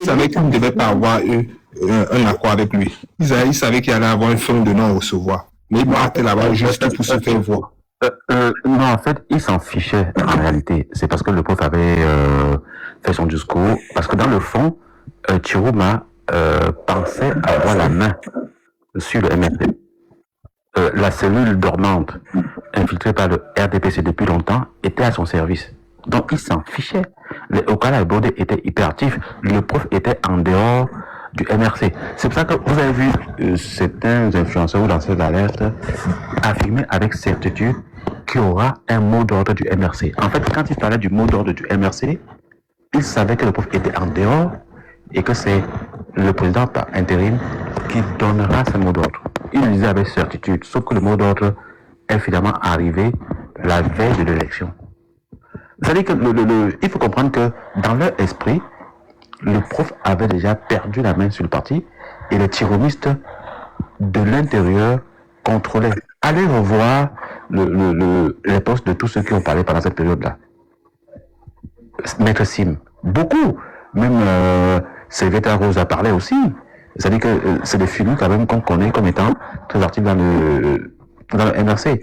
Ils savaient qu'ils ne devaient pas avoir un accord avec lui. Ils savaient qu'il allait avoir une fin de non-recevoir. Mais ils partaient là-bas juste pour se faire voir. Non, en fait, il s'en fichait en réalité. C'est parce que le prof avait fait son discours. Parce que dans le fond, Chiruma pensait avoir la main sur le MRC. La cellule dormante infiltrée par le RDPC depuis longtemps était à son service. Donc il s'en fichait. Les Okala et Bondé étaient hyperactifs. Le prof était en dehors du MRC. C'est pour ça que vous avez vu certains influenceurs ou lanceurs d'alerte affirmer avec certitude qu'il y aura un mot d'ordre du MRC. En fait, quand il parlait du mot d'ordre du MRC, il savait que le prof était en dehors et que c'est le président par intérim qui donnera ce mot d'ordre. Il le disait avec certitude, sauf que le mot d'ordre est finalement arrivé la veille de l'élection. C'est-à-dire que il faut comprendre que dans leur esprit, le prof avait déjà perdu la main sur le parti et les tironistes de l'intérieur contrôlaient. Allez revoir les postes de tous ceux qui ont parlé pendant cette période-là. Maître Sim, beaucoup. Même Sylvetta Rose a parlé aussi. C'est-à-dire que c'est des films quand même qu'on connaît comme étant très actifs dans le MRC.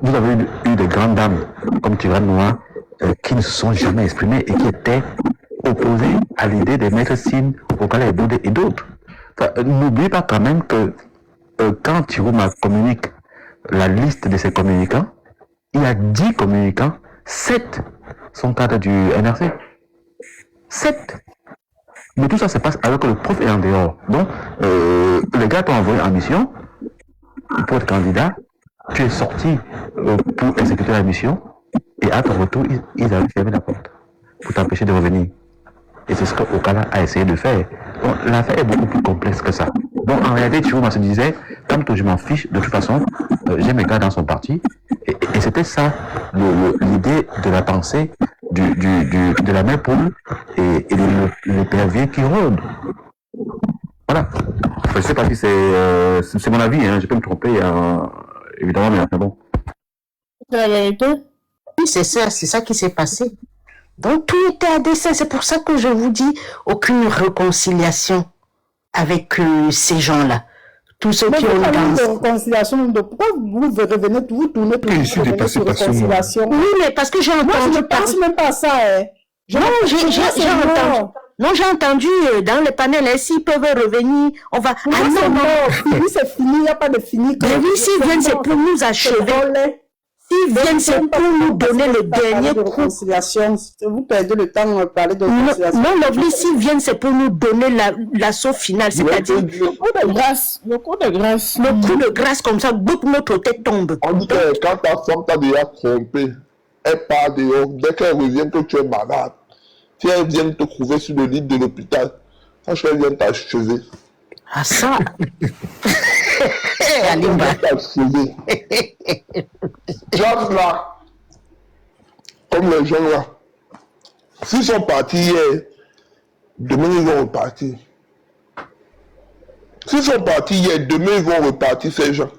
Vous avez eu des grandes dames comme Tirane Noir qui ne se sont jamais exprimées et qui étaient opposées à l'idée des maîtres Sim, Okala et Bondé et d'autres. N'oubliez pas quand même que quand Chiruma communique la liste de ses communicants, il y a 10 communicants, 7 sont cadres du MRC. 7. Mais tout ça se passe alors que le prof est en dehors. Donc, les gars t'ont envoyé en mission pour être candidat. Tu es sorti pour exécuter la mission. Et à ton retour, ils avaient fermé la porte pour t'empêcher de revenir. Et c'est ce que Okala a essayé de faire. Donc, l'affaire est beaucoup plus complexe que ça. Donc, en réalité, Chiruma se disait, comme que je m'en fiche, de toute façon, j'ai mes gars dans son parti. Et c'était ça, l'idée de la pensée de la mère poule et le pervier qui rôde. Voilà. Je ne sais pas si c'est mon avis, hein, je peux me tromper, évidemment, mais c'est bon. C'est la vérité? Oui, c'est ça qui s'est passé. Donc tout était à dessein. C'est pour ça que je vous dis aucune réconciliation avec ces gens-là. Tous ceux qui ont une réconciliation de preuve, vous revenez, vous tournez toujours sur réconciliation. Oui, mais parce que j'ai entendu. Moi, je ne pense même pas à ça. Hein. Non, j'ai entendu dans le panel, s'ils peuvent revenir, on va. Non, fini, c'est fini, il n'y a pas de fini. Mais oui, s'ils viennent, c'est pour nous achever. S'ils viennent, c'est pour nous donner le dernier coup. Vous perdez le temps de parler de réconciliation. Non, l'oubli, s'ils viennent, c'est pour nous donner l'assaut final, c'est-à-dire le coup de grâce. Le coup de grâce. Le coup de grâce, comme ça, notre tête tombe. On dit que quand ta femme t'a déjà trompé, elle part dehors. Dès qu'elle revient que tu es malade, si elle vient te trouver sur le lit de l'hôpital, franchement, elle vient t'achever. Ah ça Alimba. Gens là, comme les gens là, s'ils sont partis hier, demain ils vont repartir. S'ils sont partis hier, demain ils vont repartir ces gens.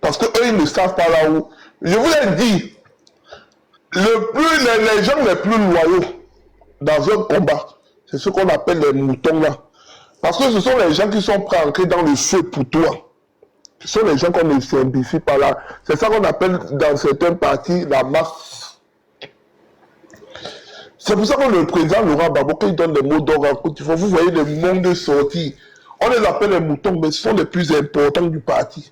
Parce que eux ils ne savent pas là où. Je vous l'ai dit, les gens les plus loyaux dans un combat, c'est ce qu'on appelle les moutons là. Parce que ce sont les gens qui sont prêts à entrer dans le feu pour toi. Ce sont les gens qu'on ne simplifie pas là. C'est ça qu'on appelle dans certains partis la masse. C'est pour ça que le président Laurent Gbagbo, il donne des mots d'ordre en Côte d'Ivoire. Vous voyez le monde de sortie. On les appelle les moutons, mais ce sont les plus importants du parti.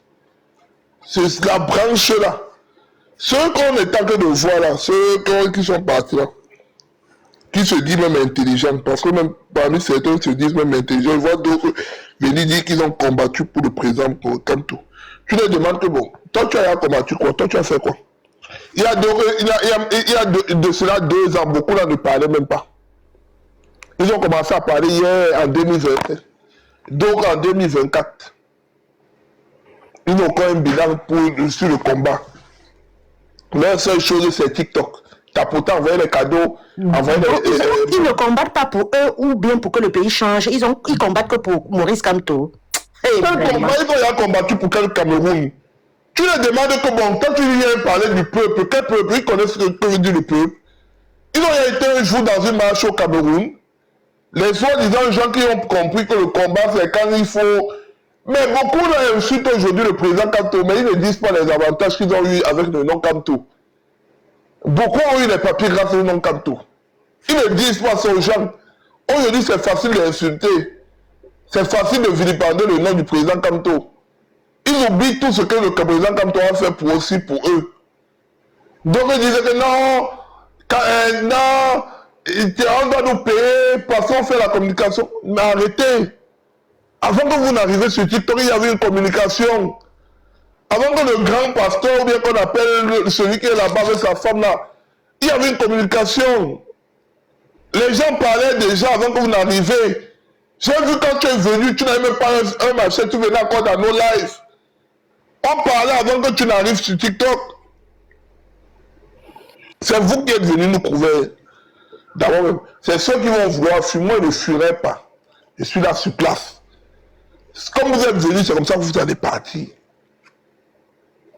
C'est la branche là. Ceux qu'on est en train de voir là, ceux qui sont partis là, qui se disent même intelligents, parce que même parmi certains se disent même intelligents, je vois d'autres venir dire qu'ils ont combattu pour le président Kanto. Tu leur demandes que bon, toi tu as combattu quoi, toi tu as fait quoi? Il y a de cela 2 ans, beaucoup là ne parlaient même pas. Ils ont commencé à parler hier en 2020, donc en 2024. Ils n'ont pas un bilan sur le combat. Leur seule chose c'est TikTok. Tapoter, envoyer les cadeaux, envoyer ils ne combattent pas pour eux ou bien pour que le pays change. Ils combattent que pour Maurice Kamto. Ils ont combattu pour quel Cameroun? Tu leur demandes que bon, quand tu viens parler du peuple, quel peuple? Ils connaissent ce que veut dire le peuple. Ils ont été un jour dans une marche au Cameroun. Les soi-disant gens qui ont compris que le combat, c'est quand il faut... Mais beaucoup insultent aujourd'hui le président Kamto, mais ils ne disent pas les avantages qu'ils ont eu avec le nom Kamto. Beaucoup ont eu les papiers grâce au nom Kamto. Ils ne disent pas ça aux gens. Aujourd'hui, c'est facile d'insulter. C'est facile de vilipender le nom du président Kamto. Ils oublient tout ce que le président Kamto a fait pour aussi pour eux. Donc ils disaient que non, non, on doit nous payer, passons faire la communication. Mais arrêtez. Avant que vous n'arrivez sur TikTok, il y avait une communication. Avant que le grand pasteur, ou bien qu'on appelle celui qui est là-bas avec sa femme là, il y avait une communication. Les gens parlaient déjà avant que vous n'arrivez. J'ai vu quand tu es venu, tu n'avais même pas un machin, tu venais encore dans nos lives. On parlait avant que tu n'arrives sur TikTok. C'est vous qui êtes venus nous prouver. D'abord, c'est ceux qui vont vouloir fuir. Moi, je ne fuirai pas. Je suis là sur place. Comme vous êtes venus, c'est comme ça que vous allez partir.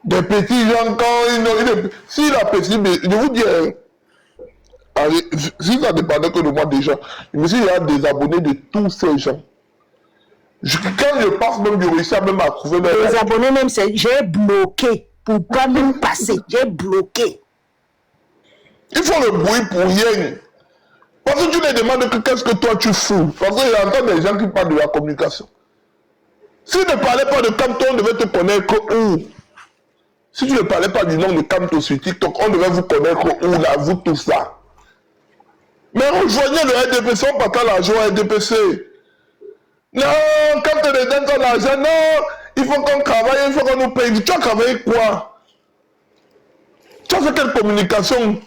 Des petits gens, quand s'il a petit, je vous dis, si ça dépendait que de moi déjà, je me suis désabonné de tous ces gens. Quand je passe même, je réussis même à trouver mes... Les abonnés même, j'ai bloqué. Pour pas même passer, j'ai bloqué. Il faut le bruit pour rien. Parce que tu les demandes que qu'est-ce que toi tu fous. Parce qu'il y a encore des gens qui parlent de la communication. S'ils ne parlaient pas de Kamto, on devait te connaître où? Si tu ne parlais pas du nom de Kamto sur TikTok, on devait vous connaître où, là, vous tout ça. Mais rejoignez le RDPC, on partage l'argent au RDPC. Non, quand tu les donnes ton argent, non, il faut qu'on travaille, il faut qu'on nous paye. Tu as travaillé quoi? Tu as fait quelle communication?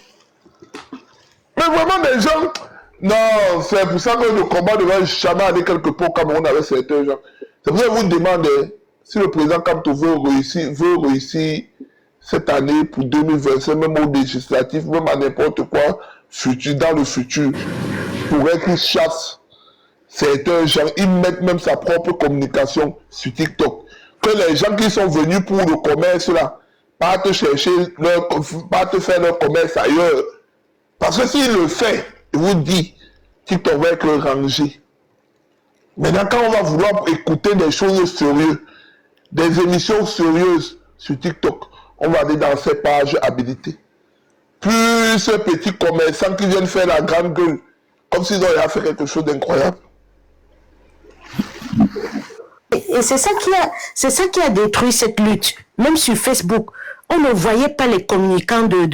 Mais vraiment des gens... Non, c'est pour ça que le combat ne va jamais aller quelque part au Cameroun avec certains gens. C'est pour ça que je vous demande si le président Kamto veut réussir cette année pour 2025, même au législatif, même à n'importe quoi, dans le futur, pourrait qu'il chasse certains gens, ils mettent même sa propre communication sur TikTok. Que les gens qui sont venus pour le commerce là, pas te chercher, pas te faire leur commerce ailleurs. Parce que s'il le fait, il vous dit, TikTok va être rangé. Maintenant, quand on va vouloir écouter des choses sérieuses, des émissions sérieuses sur TikTok, on va aller dans ces pages habilitées. Plus ces petits commerçants qui viennent faire la grande gueule, comme s'ils auraient fait quelque chose d'incroyable. Et c'est ça qui a détruit cette lutte. Même sur Facebook, on ne voyait pas les communicants du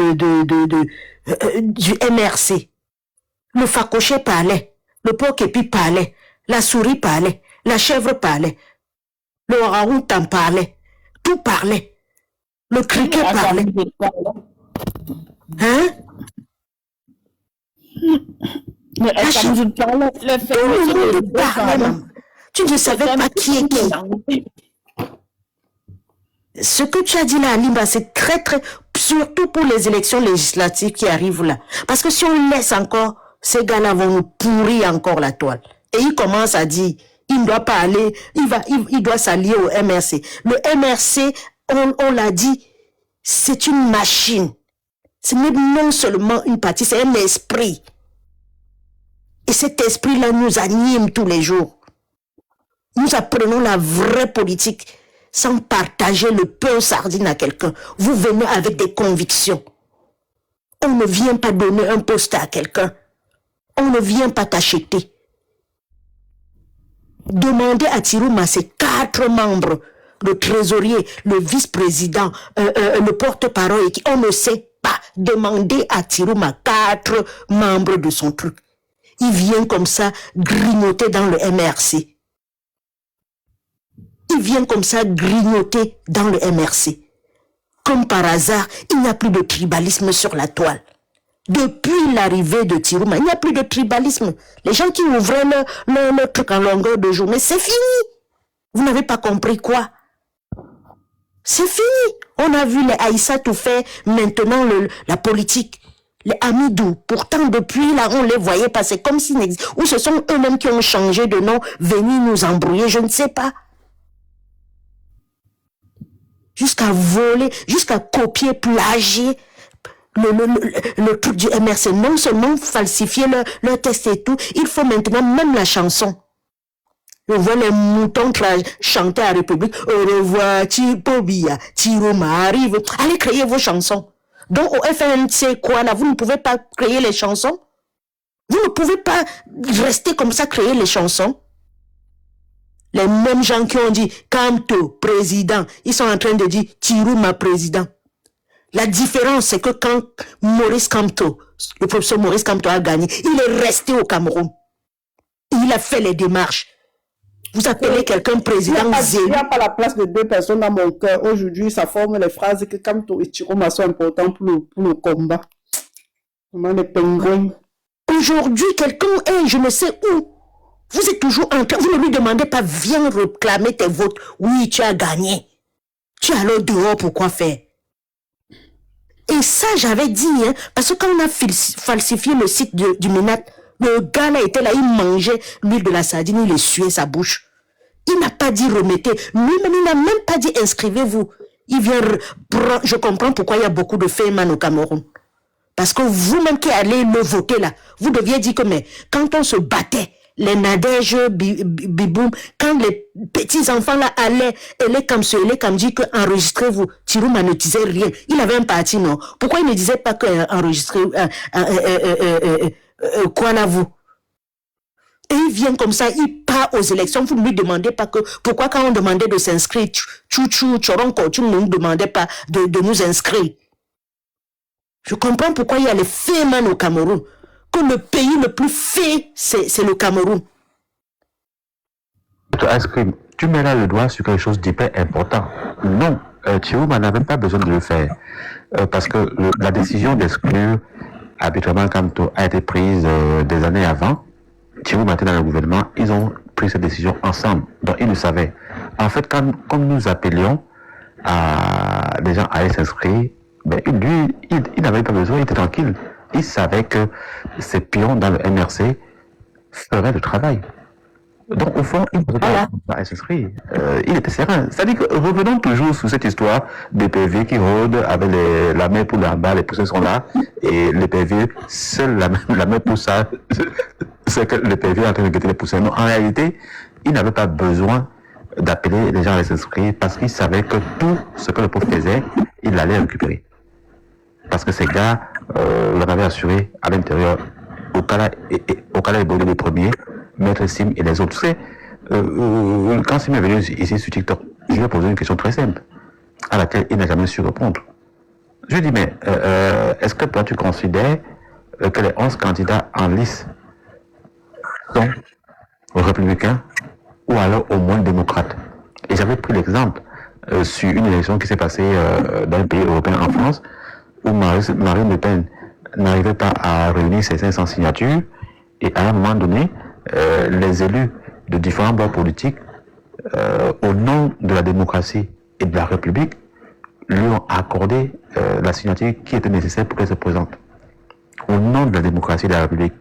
MRC. Le facoché parlait, le porc-épi parlait, la souris parlait, la chèvre parlait, le orang-outan parlait, tout parlait. Le criquet parlait. Hein? Le parlait. Tu ne savais pas qui est qui. Ce que tu as dit là, Alimba, c'est très, surtout pour les élections législatives qui arrivent là. Parce que si on laisse encore, ces gars-là vont nous pourrir encore la toile. Et il commence à dire, il ne doit pas aller, il doit s'allier au MRC. Le MRC, on l'a dit, c'est une machine. Ce n'est non seulement une partie, c'est un esprit. Et cet esprit-là nous anime tous les jours. Nous apprenons la vraie politique sans partager le pain aux sardines à quelqu'un. Vous venez avec des convictions. On ne vient pas donner un poste à quelqu'un. On ne vient pas t'acheter. Demandez à Tirouma ses 4 membres, le trésorier, le vice-président, le porte-parole, on ne sait pas. Demandez à Tirouma 4 membres de son truc. Il vient comme ça grignoter dans le MRC. Il vient comme ça grignoter dans le MRC. Comme par hasard, il n'y a plus de tribalisme sur la toile. Depuis l'arrivée de Tirouma, il n'y a plus de tribalisme. Les gens qui ouvraient leur truc en longueur de journée, c'est fini. Vous n'avez pas compris quoi? C'est fini. On a vu les Aïssa tout faire, maintenant la politique. Les Amidou, pourtant depuis là, on les voyait passer comme s'ils n'existaient. Ou ce sont eux-mêmes qui ont changé de nom, venus nous embrouiller, je ne sais pas. Jusqu'à voler, jusqu'à copier, plagier le truc du MRC, non seulement falsifier leur texte et tout, il faut maintenant même la chanson. On voit les moutons chanter à la République. Au revoir, Pobia, Tiroma arrive. Allez créer vos chansons. Donc au FNC, quoi là, vous ne pouvez pas créer les chansons? Vous ne pouvez pas rester comme ça, créer les chansons. Les mêmes gens qui ont dit Kamto, président, ils sont en train de dire Tiroma, président. La différence, c'est que quand Maurice Kamto, le professeur Maurice Kamto a gagné, il est resté au Cameroun. Il a fait les démarches. Vous appelez quelqu'un président zéro. Il n'y a pas la place de deux personnes dans mon cœur. Aujourd'hui, ça forme les phrases que Kamto et Tiroma sont importants pour le combat. Comment les pingouins. Aujourd'hui, quelqu'un est, je ne sais où. Vous êtes toujours en train, vous ne lui demandez pas, viens réclamer tes votes. Oui, tu as gagné. Tu es alors dehors, pourquoi faire? Et ça, j'avais dit, hein, parce que quand on a falsifié le site du MENAT, le gars là était là, il mangeait l'huile de la sardine, il essuyait sa bouche. Il n'a pas dit remettez. Lui-même, il n'a même pas dit inscrivez-vous. Il vient prendre, je comprends pourquoi il y a beaucoup de féminin au Cameroun. Parce que vous-même qui allez le voter là, vous deviez dire que mais quand on se battait, les Nadège, Biboum, quand les petits-enfants là allaient, et les comme dit que enregistrez-vous, Tiroma ne disait rien. Il avait un parti, non? Pourquoi il ne disait pas que enregistrez, quoi là vous? Et il vient comme ça, il part aux élections, vous ne lui demandez pas que, pourquoi quand on demandait de s'inscrire, Tchoronko, tu ne nous demandais pas de nous inscrire. Je comprends pourquoi il y a les fémins au Cameroun. Que le pays le plus fait, c'est le Cameroun. Tu mets là le doigt sur quelque chose d'hyper important. Non, Tiroma n'avait pas besoin de le faire. Parce que la décision d'exclure arbitrairement Kamto a été prise des années avant. Tiroma était dans le gouvernement, ils ont pris cette décision ensemble. Donc ils le savaient. En fait, comme nous appelions à des gens à aller s'inscrire, ben, lui, il n'avait pas besoin, il était tranquille. Il savait que ses pions dans le MRC feraient le travail. Donc, au fond, il ne pouvait pas s'inscrire. Il était serein. C'est-à-dire que revenons toujours sur cette histoire des PV qui rôdent avec la main pour là-bas, les poussins sont là, et les PV, seule la main pour ça, c'est que le PV est en train de guetter les poussins. Non, en réalité, il n'avait pas besoin d'appeler les gens à s'inscrire parce qu'il savait que tout ce que le pauvre faisait, il l'allait récupérer. Parce que ces gars l'en avaient assuré à l'intérieur. Okala est Bodé le premier, Maître Sim et les autres. Tu sais, quand Sim est venu ici sur TikTok, je lui ai posé une question très simple, à laquelle il n'a jamais su répondre. Je lui ai dit, mais est-ce que toi tu considères que les 11 candidats en lice sont républicains ou alors au moins démocrates? Et j'avais pris l'exemple sur une élection qui s'est passée dans un pays européen, en France, où Marine Le Pen n'arrivait pas à réunir ses 500 signatures, et à un moment donné, les élus de différents blocs politiques, au nom de la démocratie et de la République, lui ont accordé la signature qui était nécessaire pour qu'elle se présente. Au nom de la démocratie et de la République.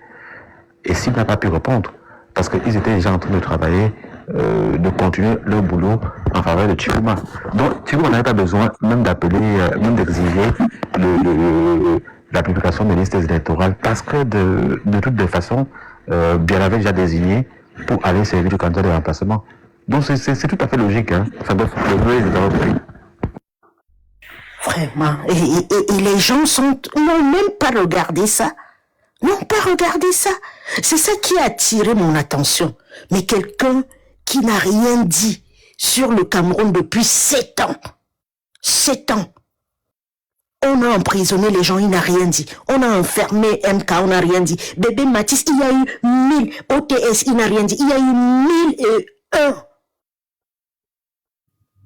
Et s'il n'a pas pu répondre, parce qu'ils étaient déjà en train de travailler, de continuer leur boulot en faveur de Tiroma. Donc Tiroma n'avait pas besoin même d'appeler, même d'exiger la publication des listes électorales, parce que de toutes les façons, bien avait déjà désigné pour aller servir le candidat de remplacement. Donc c'est tout à fait logique. Hein. Enfin bref, le bleu est pris. Vraiment. Et les gens n'ont même pas regardé ça. N'ont pas regardé ça. C'est ça qui a attiré mon attention. Mais quelqu'un qui n'a rien dit sur le Cameroun depuis 7 ans. 7 ans. On a emprisonné les gens, il n'a rien dit. On a enfermé MK, on n'a rien dit. Bébé Matisse, il y a eu 1000. OTS, il n'a rien dit. Il y a eu 1001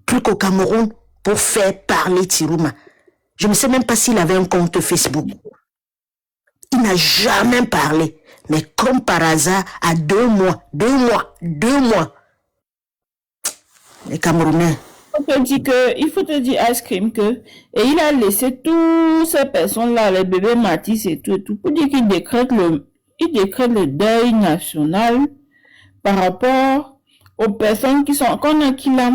trucs au Cameroun pour faire parler Tiroma. Je ne sais même pas s'il avait un compte Facebook. Il n'a jamais parlé. Mais comme par hasard, à 2 mois, les Camerounais. Il faut te dire, Ice Cream, et il a laissé toutes ces personnes-là, les bébés Matisse et tout, pour dire qu'il décrète le deuil national par rapport aux personnes qu'on a killées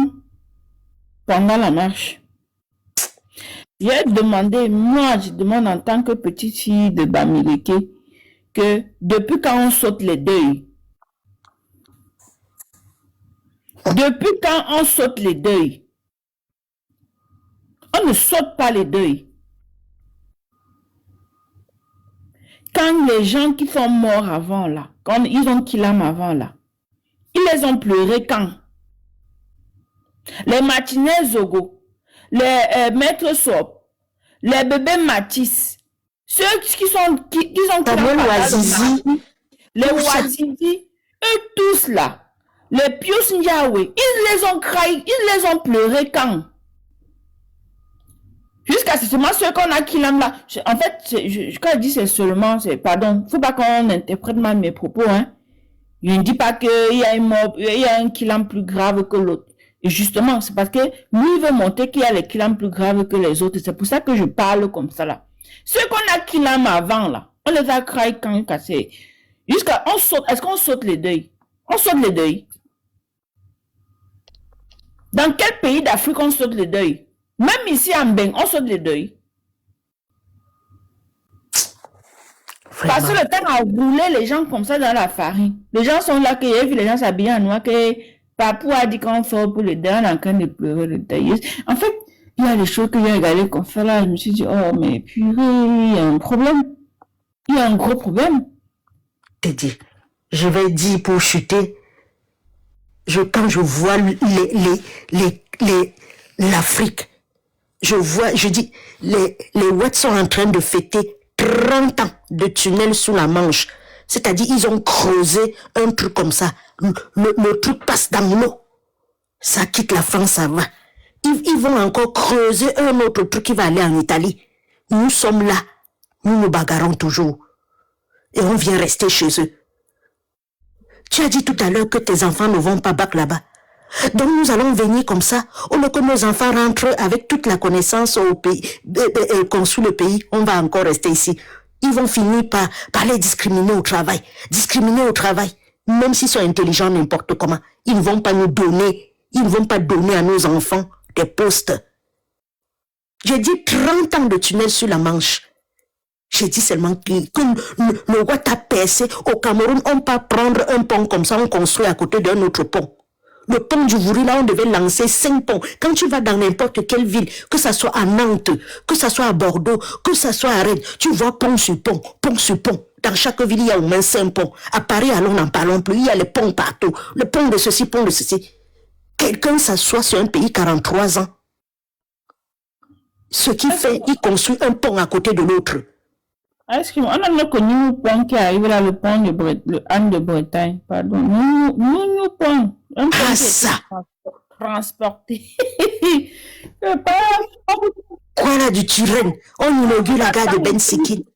pendant la marche. J'ai demandé, moi, je demande en tant que petite fille de Bamileke, que depuis quand on saute les deuils? Depuis quand on saute les deuils? On ne saute pas les deuils. Quand les gens qui sont morts avant là, quand ils ont Kilam avant là, ils les ont pleurés quand? Les matinées Zogo, les maîtres Sop, les bébés Matisse, ceux qui ont Samuel Ouazizi, les tout ça. Ouazizi, eux tous là, les Pius Ndiawe, ils les ont craillés, ils les ont pleurés quand? Jusqu'à ce moment, ceux qu'on a Kilam là, en fait, quand je dis c'est seulement, pardon, faut pas qu'on interprète mal mes propos, hein. Je ne dis pas qu'il y a il y a un Kilam plus grave que l'autre. Et justement, c'est parce que lui, il veut montrer qu'il y a les Kilam plus graves que les autres. C'est pour ça que je parle comme ça là. Ceux qu'on a Kilam avant là, on les a craillés quand cassés. Jusqu'à, on saute, est-ce qu'on saute les deuils? On saute les deuils. Dans quel pays d'Afrique on saute les deuils? Même ici en Beng, on saute les deuils. Parce que le temps a roulé les gens comme ça dans la farine. Les gens sont là, que j'ai vu les gens s'habiller en noir, que Papou a dit qu'on fait pour les deuils, on est en train de pleurer le deuil. En fait, il y a des choses que j'ai regardées comme ça là, je me suis dit, oh mais purée, il y a un problème. Il y a un gros problème. T'es dit, je vais dire pour chuter, quand je vois l'Afrique, je dis, les Ouatt sont en train de fêter 30 ans de tunnel sous la Manche. C'est-à-dire, ils ont creusé un truc comme ça. Le truc passe dans l'eau. Ça quitte la France, ça va. Ils vont encore creuser un autre truc qui va aller en Italie. Nous sommes là. Nous nous bagarrons toujours. Et on vient rester chez eux. Tu as dit tout à l'heure que tes enfants ne vont pas bac là-bas. Donc nous allons venir comme ça, au lieu que nos enfants rentrent avec toute la connaissance au pays, construit le pays, on va encore rester ici. Ils vont finir par les discriminer au travail. Discriminer au travail. Même s'ils sont intelligents n'importe comment. Ils ne vont pas nous donner, ils ne vont pas donner à nos enfants des postes. J'ai dit 30 ans de tunnel sur la Manche. J'ai dit seulement que le Ouatt a percé. Au Cameroun, on ne peut pas prendre un pont comme ça, on construit à côté d'un autre pont. Le pont du Vouri, là, on devait lancer 5 ponts. Quand tu vas dans n'importe quelle ville, que ça soit à Nantes, que ça soit à Bordeaux, que ça soit à Rennes, tu vois pont sur pont, pont sur pont. Dans chaque ville, il y a au moins 5 ponts. À Paris, alors, n'en parlons plus. Il y a les ponts partout. Le pont de ceci, pont de ceci. Quelqu'un s'assoit sur un pays 43 ans. Ce qui fait, il construit un pont à côté de l'autre. Est-ce qu'on a connu le pont qui arrive là, le pont le Anne de Bretagne, pardon. Nous pont. Un pont Ah, qui est ça! transporté. Quoi là, du Turenne? On inaugure la gare de Ben Siki.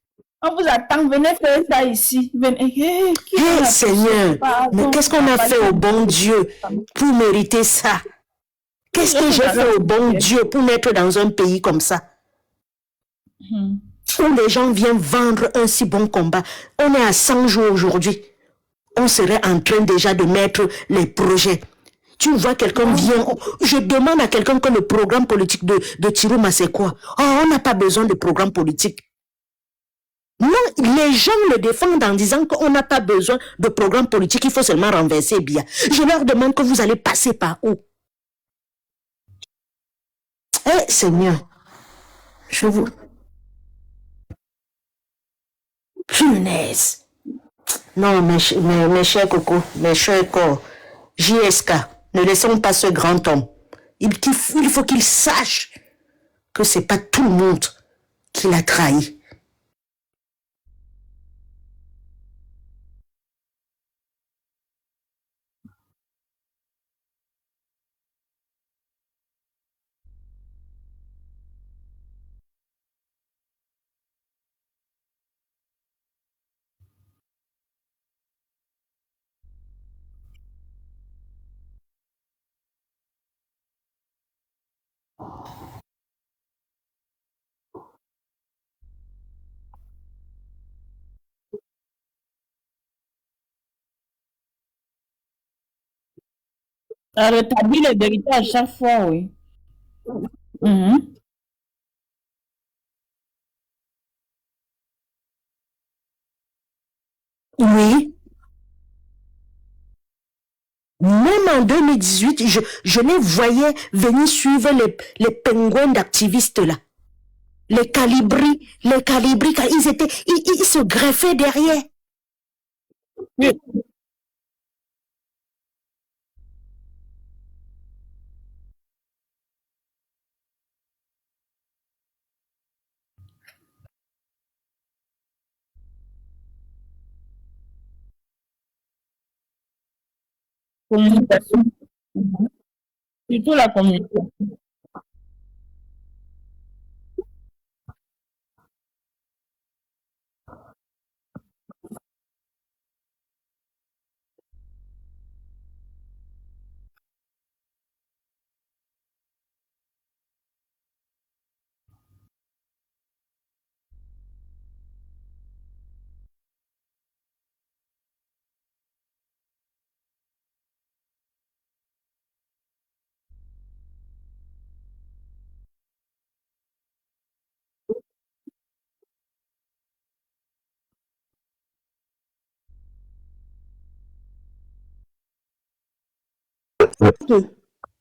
On vous attend, venez faire ça ici. Venez. Hé, Seigneur, mais qu'est-ce qu'on a fait au bon Dieu pour mériter ça? Qu'est-ce que j'ai fait au bon Dieu pour mettre dans un pays comme ça? Où les gens viennent vendre un si bon combat. On est à 100 jours aujourd'hui. On serait en train déjà de mettre les projets. Tu vois, quelqu'un vient, je demande à quelqu'un que le programme politique de Tiruma, c'est quoi? Oh, on n'a pas besoin de programme politique. Non, les gens le défendent en disant qu'on n'a pas besoin de programme politique, il faut seulement renverser bien. Je leur demande que vous allez passer par où? Eh, Seigneur, je vous... Punaise. Non, mes chers cocos, mes chers corps, JSK, ne laissons pas ce grand homme. Il faut qu'il sache que c'est pas tout le monde qui l'a trahi. Ça rétablit les vérités à chaque fois, oui. Mhm. Oui. Même en 2018, je les voyais venir suivre les pingouins d'activistes là. Les calibris, ils se greffaient derrière. Oui. Communication. Surtout la communication.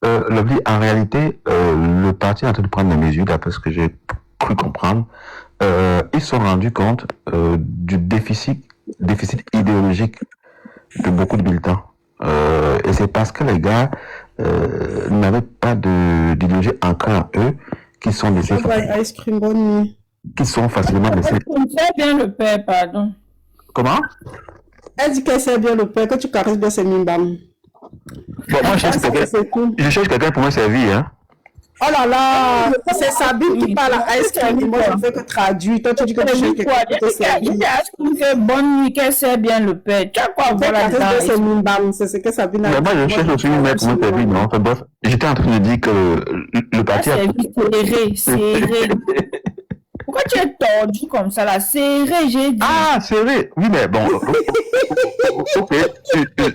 Lovely, en réalité, le parti est en train de prendre des mesures, d'après ce que j'ai cru comprendre. Ils se sont rendus compte du déficit idéologique de beaucoup de militants. Et c'est parce que les gars n'avaient pas d'idéologie ancrée en eux qui sont laissés, Ice cream, bonne nuit. qui sont facilement laissés. C'est bien le père, pardon. Comment? Elle dit qu'elle sait bien le père, que tu caresses bien ses mimbam. Bon, moi, je cherche quelqu'un pour me servir, hein. Oh là là, c'est Sabine qui parle à Ice cream. Moi, je ne fais que traduire. Toi, tu dis que tu cherches quelqu'un pour te servir. Bonne nuit, qu'elle sait bien le père. Tu as quoi voir là-dedans? C'est mimbam, c'est ce que Sabine a dit. Mais moi, je cherche aussi une mère pour me servir, non? Enfin, bref, j'étais en train de dire que le parti a... Serré. Pourquoi tu es tordu comme ça là? Serré, j'ai dit. Ah, serré. Oui, mais bon. Ok.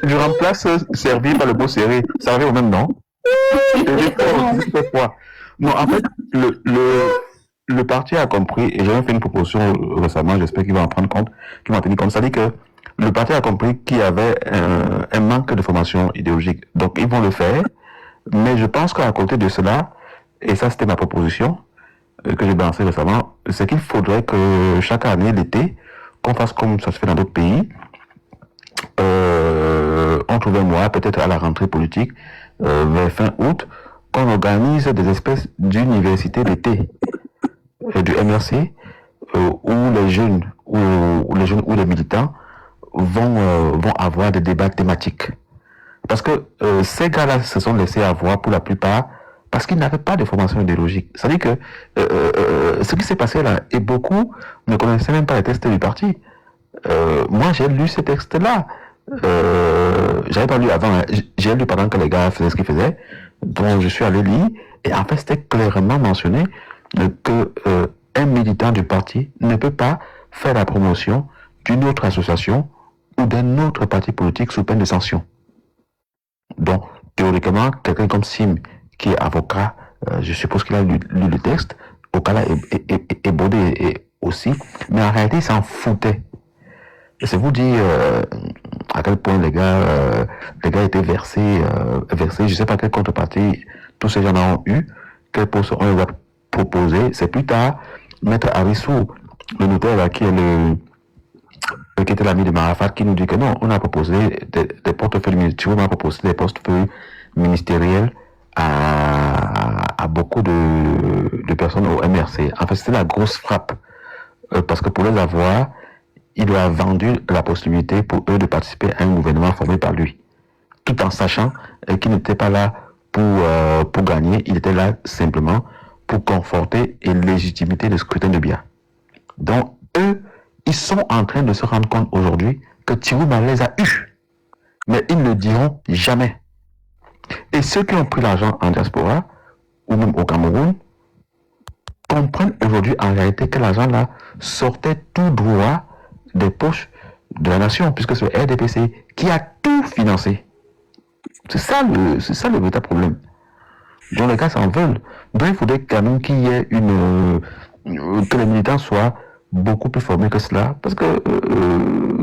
Je remplace servi par le mot serré. Ça revient au même nom. Non, en fait, le parti a compris, et j'ai même fait une proposition récemment, j'espère qu'il va en prendre compte, qu'il va en tenir compte. Ça dit que le parti a compris qu'il y avait un manque de formation idéologique. Donc, ils vont le faire. Mais je pense qu'à côté de cela, et ça c'était ma proposition, que j'ai balancée récemment, c'est qu'il faudrait que chaque année, l'été, qu'on fasse comme ça se fait dans d'autres pays, on trouve un mois, peut-être à la rentrée politique, vers fin août, qu'on organise des espèces d'universités d'été du MRC, où les jeunes ou les militants vont avoir des débats thématiques. Parce que ces gars-là se sont laissés avoir pour la plupart parce qu'ils n'avaient pas de formation idéologique. C'est-à-dire que ce qui s'est passé là, et beaucoup ne connaissaient même pas les textes du parti. Moi, j'ai lu ces textes-là. J'avais pas lu avant, hein. J'ai lu pendant que les gars faisaient ce qu'ils faisaient. Donc, je suis allé lire. Et en fait, c'était clairement mentionné que un militant du parti ne peut pas faire la promotion d'une autre association ou d'un autre parti politique sous peine de sanction. Donc, théoriquement, quelqu'un comme Sim, qui est avocat, je suppose qu'il a lu le texte, Okala et Bodé aussi, mais en réalité, il s'en foutait. Et c'est vous dire à quel point les gars étaient versés, je sais pas quelle contrepartie tous ces gens-là ont eu, quel poste on leur a proposé. C'est plus tard, Maître Arissou, le notaire là, qui était l'ami de Marafat, qui nous dit que non, on a proposé des portefeuilles ministériels, on a proposé des portefeuilles ministériels à beaucoup de personnes au MRC. En fait, c'était la grosse frappe. Parce que pour les avoir, il lui a vendu la possibilité pour eux de participer à un gouvernement formé par lui. Tout en sachant qu'il n'était pas là pour gagner, il était là simplement pour conforter et légitimité le scrutin de biens. Donc, eux, ils sont en train de se rendre compte aujourd'hui que Tirouma les a eus. Mais ils ne le diront jamais. Et ceux qui ont pris l'argent en diaspora, ou même au Cameroun, comprennent aujourd'hui en réalité que l'argent-là sortait tout droit des poches de la nation, puisque c'est le RDPC qui a tout financé. C'est ça le véritable problème. Donc les gars s'en veulent. Donc il faudrait quand même qu'il y ait que les militants soient beaucoup plus formé que cela. Parce que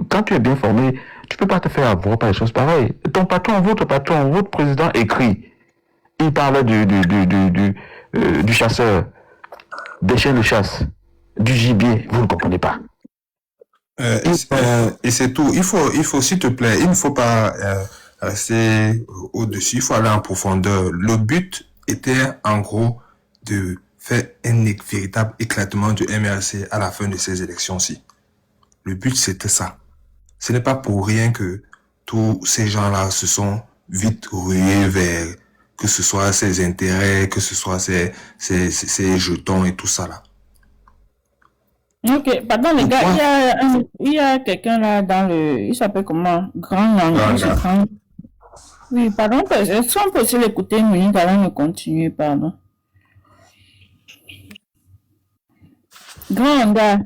quand tu es bien formé, tu peux pas te faire avoir par des choses pareilles. Votre patron, votre président écrit. Il parle du chasseur, des chiens de chasse, du gibier. Vous ne comprenez pas. Et c'est tout. Il faut, s'il te plaît, il ne faut pas rester au-dessus. Il faut aller en profondeur. Le but était, en gros, de faire un véritable éclatement du MRC à la fin de ces élections-ci. Le but, c'était ça. Ce n'est pas pour rien que tous ces gens-là se sont vite rués vers, que ce soit ses intérêts, que ce soit ses jetons et tout ça là. Ok, pardon les gars, il y a quelqu'un là dans le... Il s'appelle comment? Grand Langue. Oui, pardon, est-ce qu'on peut aussi l'écouter une minute avant de continuer, pardon? Grand Anga.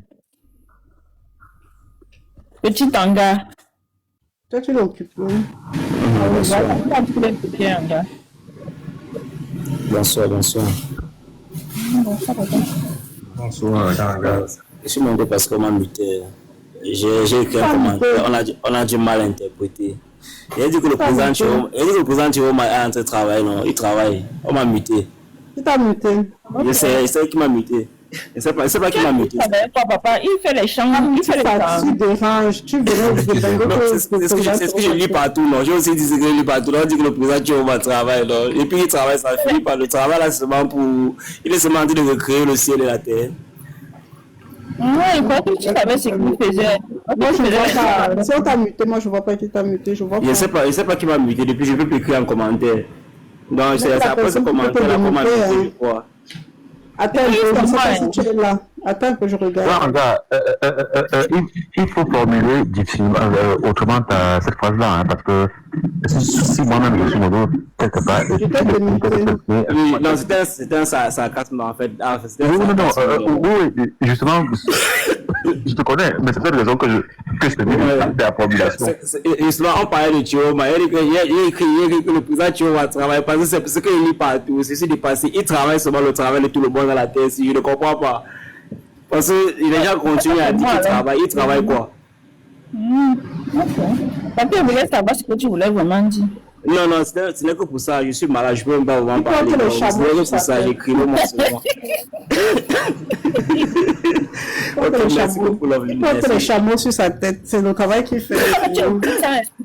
Petit Anga. Toi, tu l'occupes. Bonsoir. Bonsoir, Anga. Je suis monté parce qu'on m'a muté. J'ai écrit un commentaire, on a du mal interprété. Il a dit que le président Chiroma est en train de travailler, non, il travaille. On m'a muté. Qui t'a muté? Je sais qui m'a muté. Je sais pas qui m'a muté. Papa, il fait les chants, il fait les chants. Tu déranges, tu verras. C'est ce que je lis partout, non. J'ai aussi dit ce que je lis partout. On dit que le président Chiroma travaille, non. Et puis il travaille, ça finit par le travail là seulement pour... Il est seulement en train de recréer le ciel et la terre. Ouais, il faut que tu savais ce qu'il faisait. Moi, je vois pas. Si on t'a muté, moi, je vois pas qui t'a muté. Je vois pas. Je sais pas qui m'a muté. Depuis, je peux plus écrire en commentaire. Donc, c'est après ce commentaire là qu'on m'a muté, je crois. Attends, je sais pas si tu es là. Attends que je regarde. Non, regarde, il faut formuler difficilement, autrement cette phrase-là, hein, parce que si moi-même je suis modo, quelque part... Oui, non, c'était un sarcasme en fait. Oui, justement, je te connais, mais c'est cette raison que je te dis de la formulation. Justement, on parlait de Chioma, il a écrit que le président Chioma travaille, parce que c'est ce qu'il lit partout, c'est ce qui est passé, il travaille seulement le travail de tout le monde dans la terre, si je ne comprends pas. Parce qu'il a déjà continué à dire qu'il travaille quoi? Parce que je voulais savoir ce que tu voulais vraiment dire. Non, ce n'est que pour ça, je suis malade, je ne peux même pas vous en parler. C'est que pour ça, j'écris le mot seulement. Il porte les chameaux sur sa tête, c'est le travail qu'il fait.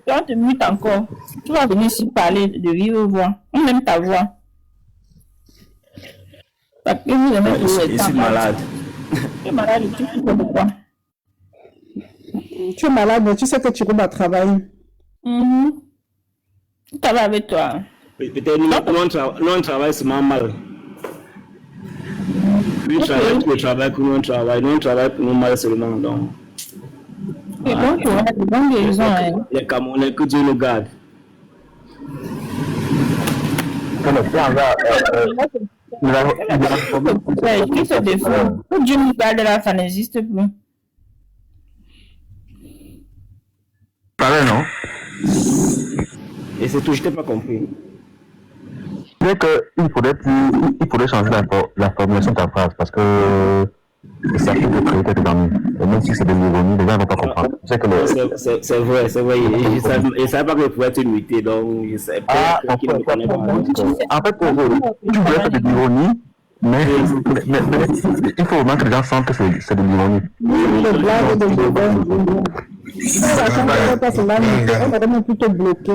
On te mute encore. Tu vas venir ici parler de vive voix. On aime ta voix. Parce que vous aimez je suis malade. Tu es malade, tu sais pourquoi. Tu es malade, mais tu sais que tu vas travailler. Ça va avec toi. Peut-être nous on travaille seulement mal. Lui travaille pour le travail pour nous on travaille. Nous on travaille pour nous mal seulement. Donc. Et donc, bonne guérison. Les Camerounais, que Dieu nous garde. Qui se défend? Que Dieu nous garde là, ça n'existe plus. Pareil, non? Et c'est tout, je t'ai pas compris. C'est qu'il faudrait changer la formulation de ta phrase parce que ça fait de créer quelques ennuis. Même si c'est de l'ironie, les gens ne vont pas comprendre. C'est vrai. Je ne savais pas que je pouvais être muté, donc je ne savais pas qui ne me connaît pas. En fait, tu voulais faire de l'ironie, mais il faut vraiment que les gens sentent que c'est de l'ironie. Le blague de Joubert. On va même plutôt bloqué.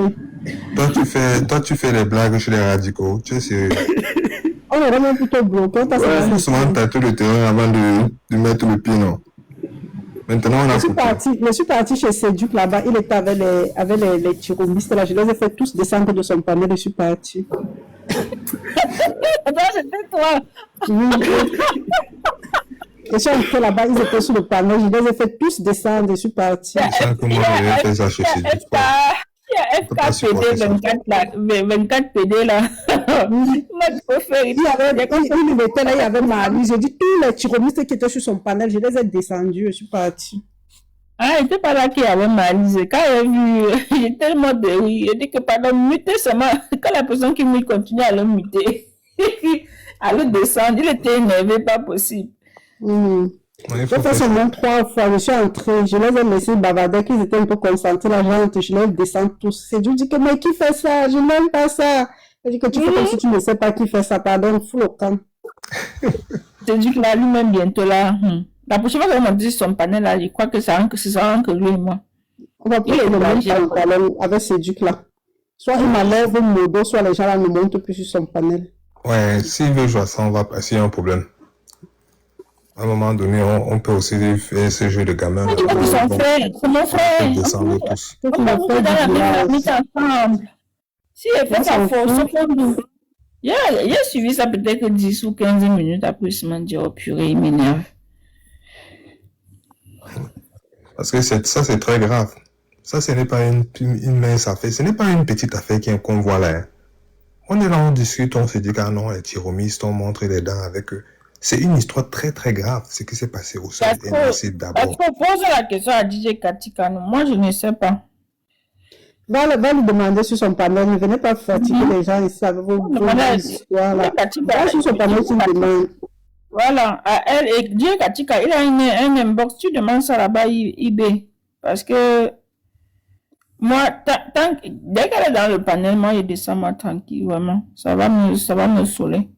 Toi, tu fais les blagues chez les radicaux. Tu es sérieux? On est vraiment plutôt bloqué. Il faut seulement tâter le terrain avant de mettre le pied, non? Maintenant, on a je suis parti chez Séduc là-bas. Il était avec les tiromistes là. Je les ai fait tous descendre de son panel. Je suis parti. C'était toi. Et si on était là-bas, ils étaient sur le panel. Je les ai fait tous descendre. Je suis parti. Comment je vais faire ça chez Séduc? Il y a FKPD 24 PD là. Il était là, il y avait Marie. J'ai dit tous les tiromistes qui étaient sur son panel, je les ai descendus. Je suis parti. Ah, il n'était pas là qu'il y avait Marie. Quand j'ai vu, j'ai tellement de oui. Il dit que pardon, muter seulement. Quand la personne qui me continue à le muter, à le descendre, il était énervé, pas possible. Il J'ai faut fait faire seulement 3 fois. Je suis entrée, je les ai laissés bavarder, qu'ils étaient un peu concentrés, la gente, je les descends tous. C'est Dieu dit que, mais qui fait ça? Je n'aime pas ça. Elle dit que tu fais comme si tu ne sais pas qui fait ça. Pardon, fous le camp. C'est du que là, lui-même, bientôt là. La prochaine fois qu'on m'a dit son panel là, je crois que ce sera que lui et moi. On va prendre le même panel avec ces ducs-là. Soit il m'enlève au modo, soit les gens là ne montent plus sur son panel. Ouais, s'il veut jouer à ça, on va passer un problème. À un moment donné, on peut aussi faire ce jeu de gamin. C'est mon frère. Descendre tous. Tout On le va monde vous fait dans du la village. mythe ensemble. Si elle fait sa force, il a suivi ça peut-être 10 ou 15 minutes après, il se m'a dit, oh purée, il m'énerve. Parce que ça, c'est très grave. Ça, ce n'est pas une mince affaire. Ce n'est pas une petite affaire qu'on voit là. Hein. On est là, on discute, on se dit qu'ah non, les tyromistes, on montre les dents avec eux. C'est une histoire très très grave, ce qui s'est passé au sol NRC d'abord. Est-ce qu'on pose la question à DJ Katika? Moi, je ne sais pas. Va lui demander sur son panel, ne venez pas fatiguer les gens ici avec vos histoires là. Va sur son panel, tu me demandes. Voilà, à elle et DJ Katika, il a un inbox, tu demandes ça là-bas, eBay. Parce que moi, dès qu'elle est dans le panel, moi, je descends moi tranquille, vraiment. Ça va me saouler.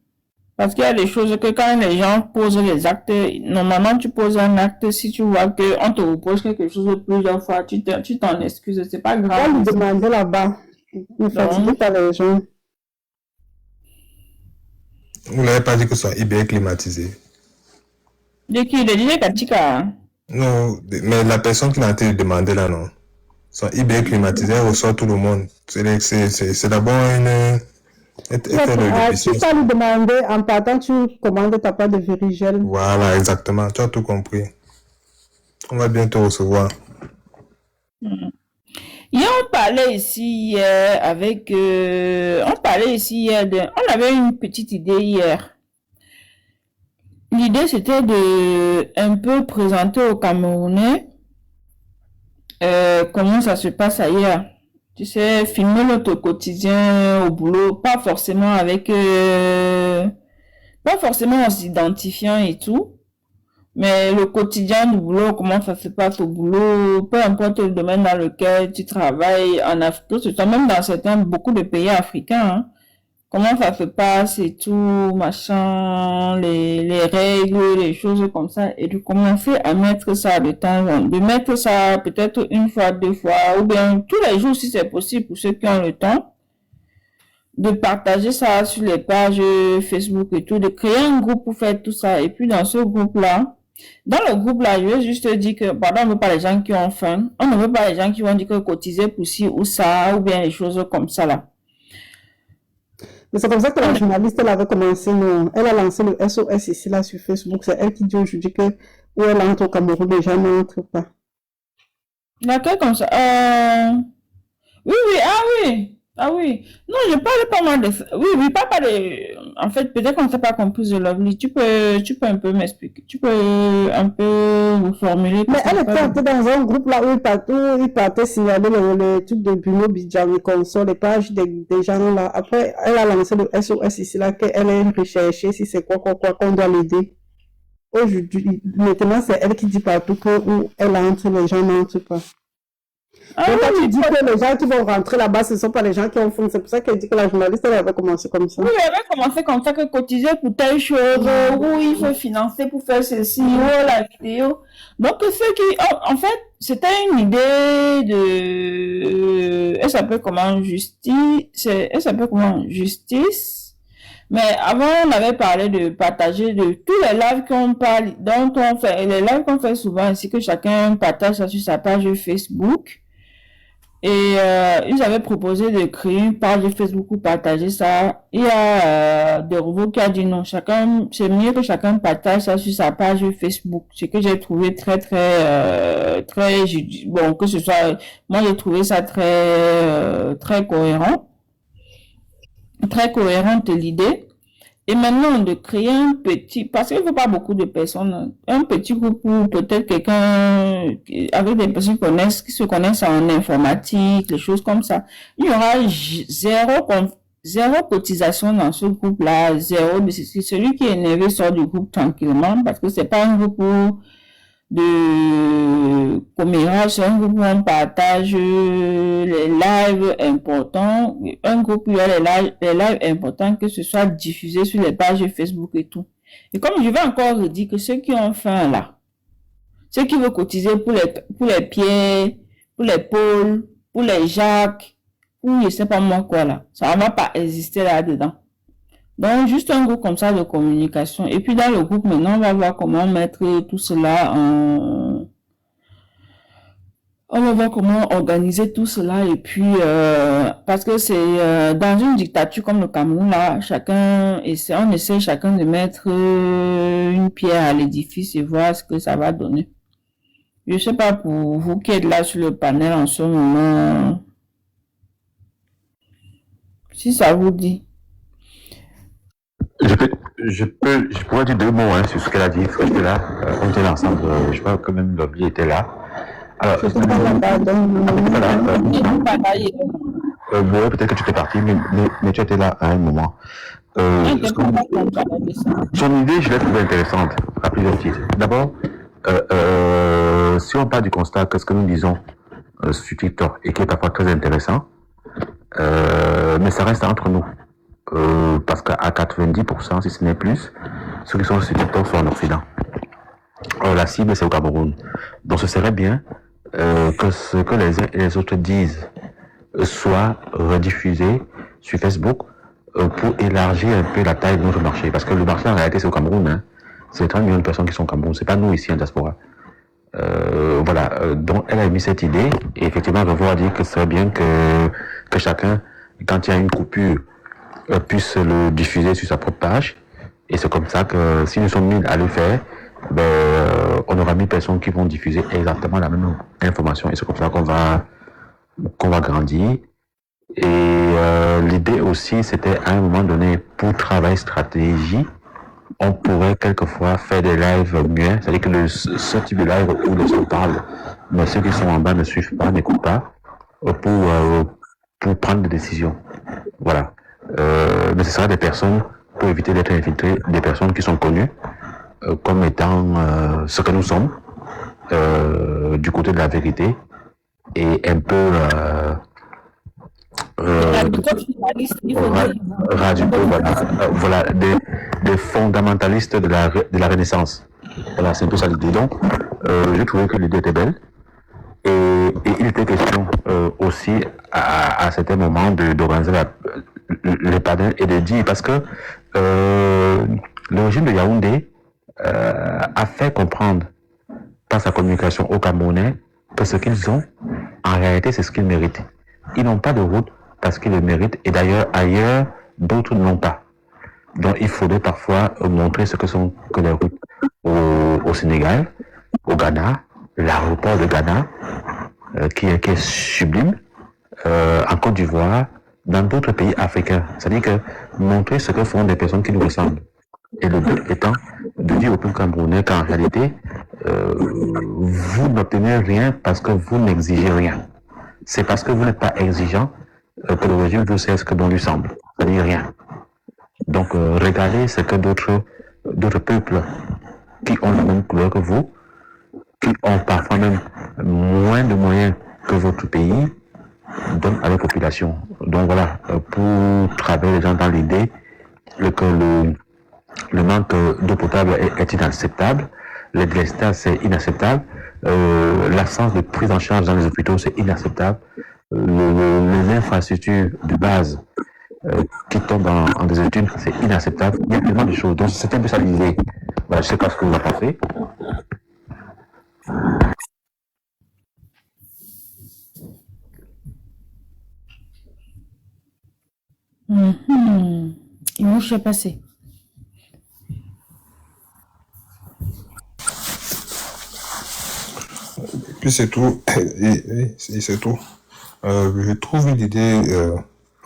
Parce qu'il y a des choses que quand les gens posent les actes, normalement tu poses un acte, si tu vois qu'on te repose quelque chose plusieurs fois, tu t'en excuses, c'est pas grave. Va lui demander là-bas. Ne fatiguez pas les gens. Vous n'avez pas dit que ce soit eBay climatisé. De qui? De DJ Katika? Non, mais la personne qui l'a été demandée là, non. Son eBay climatisé, elle reçoit tout le monde. C'est d'abord une... Tu vas lui demander, en partant, tu commandes ta part de Virigel. Voilà, exactement. Tu as tout compris. On va bientôt recevoir. Et on parlait ici hier avec... on avait une petite idée hier. L'idée, c'était de un peu présenter aux Camerounais comment ça se passe ailleurs. Tu sais, filmer notre quotidien au boulot, pas forcément en s'identifiant et tout, mais le quotidien du boulot, comment ça se passe au boulot, peu importe le domaine dans lequel tu travailles en Afrique, c'est même dans beaucoup de pays africains, hein. Comment ça se passe et tout, machin, les règles, les choses comme ça, et de commencer à mettre ça de temps en temps, de mettre ça peut-être une fois, 2 fois, ou bien tous les jours si c'est possible pour ceux qui ont le temps, de partager ça sur les pages Facebook et tout, de créer un groupe pour faire tout ça, et puis dans ce groupe-là, je vais juste dire que, pardon, on ne veut pas les gens qui ont faim, on ne veut pas les gens qui vont dire que cotiser pour ci ou ça, ou bien les choses comme ça là. Mais c'est comme ça que la journaliste, elle avait commencé, non. Elle a lancé le SOS ici, là, sur Facebook. C'est elle qui dit aujourd'hui que où elle entre au Cameroun, les gens n'entrent pas. Laquelle comme ça? Oui, ah oui. Non, je parle pas mal de ça. Oui, pas de... En fait, peut-être qu'on ne s'est pas compris de Lovely. Tu peux un peu m'expliquer. Tu peux un peu vous formuler. Mais elle était entrée dans un groupe là où il partait signaler le truc de Bruno Bidjan, les consoles, les pages des gens là. Après, elle a lancé le SOS ici là, qu'elle est recherchée si c'est quoi, qu'on doit l'aider. Aujourd'hui, maintenant, c'est elle qui dit partout que où elle entre, les gens n'entrent pas. Donc, quand tu dis que les gens qui vont rentrer là-bas, ce ne sont pas les gens qui ont faim. C'est pour ça qu'elle dit que la journaliste, elle avait commencé comme ça. Oui, elle avait commencé comme ça, que cotiser pour telle chose, où il faut financer pour faire ceci, ou la vidéo. Donc, ceux qui... en fait, c'était une idée de... Elle s'appelle comment? Justice. Mais avant, on avait parlé de partager de tous les lives qu'on parle, dont on fait, les lives qu'on fait souvent, ainsi que chacun partage ça sur sa page Facebook. Et ils avaient proposé de créer une page Facebook pour partager ça. Il y a Deruvo qui a dit non, c'est mieux que chacun partage ça sur sa page Facebook. Ce que j'ai trouvé très bon, que ce soit, moi j'ai trouvé ça très cohérent. Très cohérente l'idée. Et maintenant, de créer un petit, parce qu'il ne faut pas beaucoup de personnes, un petit groupe où peut-être quelqu'un, avec des personnes qui se connaissent en informatique, les choses comme ça. Il y aura Zéro cotisation dans ce groupe-là, zéro de ceci. Celui qui est énervé sort du groupe tranquillement parce que c'est pas un groupe de commérage, c'est un groupe où on partage les lives importants. Un groupe où il y a les lives importants, que ce soit diffusé sur les pages Facebook et tout. Et comme je vais encore redire que ceux qui ont faim là, ceux qui veulent cotiser pour les Pierre, pour les Paul, pour les Jacques, ou je sais pas moi quoi là, ça ne va pas exister là-dedans. Donc, juste un groupe comme ça de communication. Et puis, dans le groupe, maintenant, on va voir comment mettre tout cela on va voir comment organiser tout cela. Et puis, parce que c'est dans une dictature comme le Cameroun, là, on essaie chacun de mettre une pierre à l'édifice et voir ce que ça va donner. Je sais pas pour vous qui êtes là sur le panel en ce moment, si ça vous dit. Je pourrais dire 2 mots sur ce qu'elle a dit. Parce que j'étais là, on était là ensemble. Je crois que même Lobby était là. Alors, Je sais pas, voilà, ouais, peut-être que tu étais parti, mais tu étais là à un moment. Son idée, je l'ai trouvée intéressante à plusieurs titres. D'abord, si on part du constat que ce que nous disons sur TikTok et qui est parfois très intéressant, mais ça reste entre nous. Parce qu'à 90%, si ce n'est plus, ceux qui sont sur TikTok sont en Occident. La cible, c'est au Cameroun. Donc, ce serait bien que ce que les uns et les autres disent soit rediffusé sur Facebook pour élargir un peu la taille de notre marché. Parce que le marché, en réalité, c'est au Cameroun. Hein. C'est 30 millions de personnes qui sont au Cameroun. C'est pas nous ici en diaspora. Voilà. Donc, elle a émis cette idée. Et effectivement, revoir dire que ce serait bien que chacun, quand il y a une coupure, puisse le diffuser sur sa propre page. Et c'est comme ça que si nous sommes 1000 à le faire, on aura 1000 personnes qui vont diffuser exactement la même information. Et c'est comme ça qu'on va grandir. Et l'idée aussi, c'était à un moment donné, pour travailler stratégie, on pourrait quelquefois faire des lives muets. C'est-à-dire que ce type de live où les gens parlent, mais ceux qui sont en bas ne suivent pas, n'écoutent pas, pour prendre des décisions. Voilà. Mais ce sera des personnes, pour éviter d'être infiltrés, des personnes qui sont connues comme étant ce que nous sommes, du côté de la vérité, et un peu radicaux, voilà, des fondamentalistes de la Renaissance. Voilà, c'est un peu ça l'idée. Donc, j'ai trouvé que l'idée était belle. Et il était question aussi à certains moments d'organiser les panels et de dire, parce que le régime de Yaoundé a fait comprendre par sa communication aux Camerounais que ce qu'ils ont, en réalité, c'est ce qu'ils méritent. Ils n'ont pas de route parce qu'ils le méritent, et d'ailleurs, ailleurs, d'autres ne l'ont pas. Donc, il faudrait parfois montrer ce que sont que les routes au Sénégal, au Ghana, l'aéroport de Ghana, qui est sublime, en Côte d'Ivoire, dans d'autres pays africains. C'est-à-dire que montrer ce que font des personnes qui nous ressemblent. Et le but étant de dire au peuple camerounais qu'en réalité, vous n'obtenez rien parce que vous n'exigez rien. C'est parce que vous n'êtes pas exigeant que le régime vous sait ce que bon lui semble. C'est-à-dire rien. Donc, regardez ce que d'autres peuples qui ont la même couleur que vous, qui ont parfois même moins de moyens que votre pays, donnent à la population. Donc voilà, pour travailler les gens dans l'idée que le manque d'eau potable est inacceptable, les délestages c'est inacceptable, l'absence de prise en charge dans les hôpitaux c'est inacceptable, les infrastructures de base qui tombent en désuétude c'est inacceptable. Il y a tellement de choses. Donc c'est un peu ça l'idée. Voilà, je ne sais pas ce que vous en pensez. Ils m'ont fait passer. Puis c'est tout. Et c'est tout. Je trouve l'idée,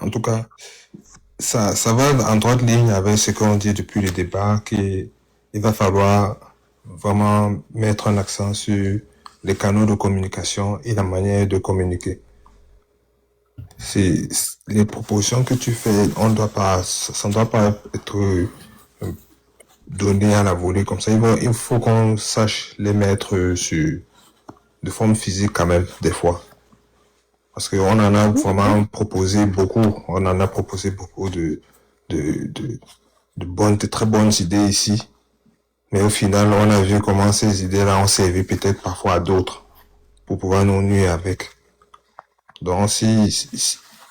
en tout cas, ça va en droite ligne avec ce qu'on dit depuis le début, qu'il va falloir vraiment mettre un accent sur les canaux de communication et la manière de communiquer. Les propositions que tu fais, ça ne doit pas être donné à la volée comme ça. Il faut qu'on sache les mettre de forme physique quand même, des fois. Parce qu'on en a vraiment proposé beaucoup. On en a proposé beaucoup de très bonnes idées ici. Mais au final, on a vu comment ces idées-là ont servi peut-être parfois à d'autres pour pouvoir nous nuire avec. Donc, si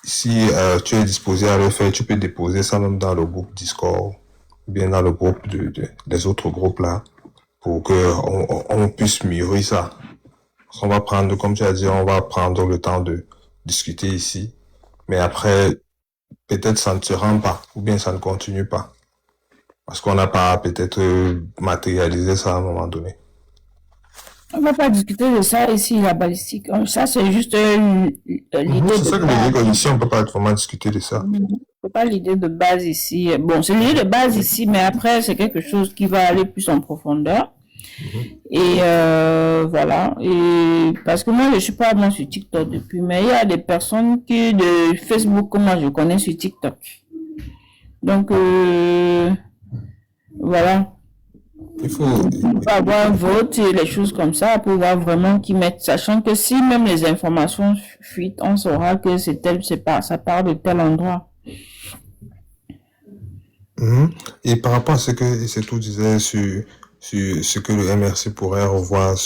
tu es disposé à le faire, tu peux déposer ça même dans le groupe Discord, ou bien dans le groupe des autres groupes là, pour que on puisse mûrir ça. On va prendre, comme tu as dit, on va prendre le temps de discuter ici. Mais après, peut-être ça ne se rend pas, ou bien ça ne continue pas. Parce qu'on n'a pas peut-être matérialisé ça à un moment donné. On ne va pas discuter de ça ici, la balistique. Ça, c'est juste l'idée C'est ça de que je dis, base. ici, on ne peut pas vraiment discuter de ça. C'est pas l'idée de base ici. Bon, c'est l'idée de base ici, mais après, c'est quelque chose qui va aller plus en profondeur. Et voilà. Et parce que moi, je suis pas bon sur TikTok depuis, mais il y a des personnes qui de Facebook que moi je connais sur TikTok. Donc voilà. Il faut Avoir un vote et les choses comme ça pour voir vraiment qui mettent, sachant que si même les informations fuitent, on saura que ça part de tel endroit. Et par rapport à ce que Setou disait sur ce que le MRC pourrait revoir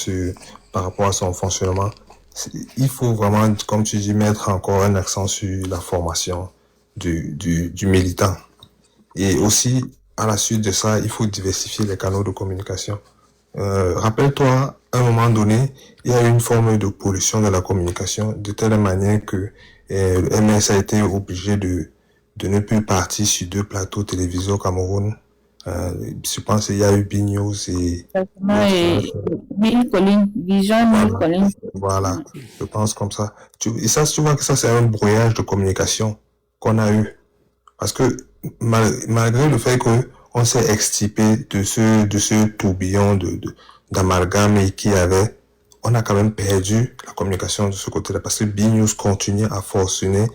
par rapport à son fonctionnement, il faut vraiment, comme tu dis, mettre encore un accent sur la formation du militant. Et aussi, à la suite de ça, il faut diversifier les canaux de communication. Rappelle-toi, à un moment donné, il y a eu une forme de pollution de la communication, de telle manière que le MS a été obligé de ne plus partir sur 2 plateaux télévisés au Cameroun. Je pense qu'il y a eu B-News et Mille collines, Bijan, mille collines. voilà, je pense comme ça. Et ça, tu vois que ça, c'est un brouillage de communication qu'on a eu. Parce que malgré le fait que on s'est extirpé de ce tourbillon d'amalgame qu'il y avait, on a quand même perdu la communication de ce côté-là. Parce que B-News continue à fonctionner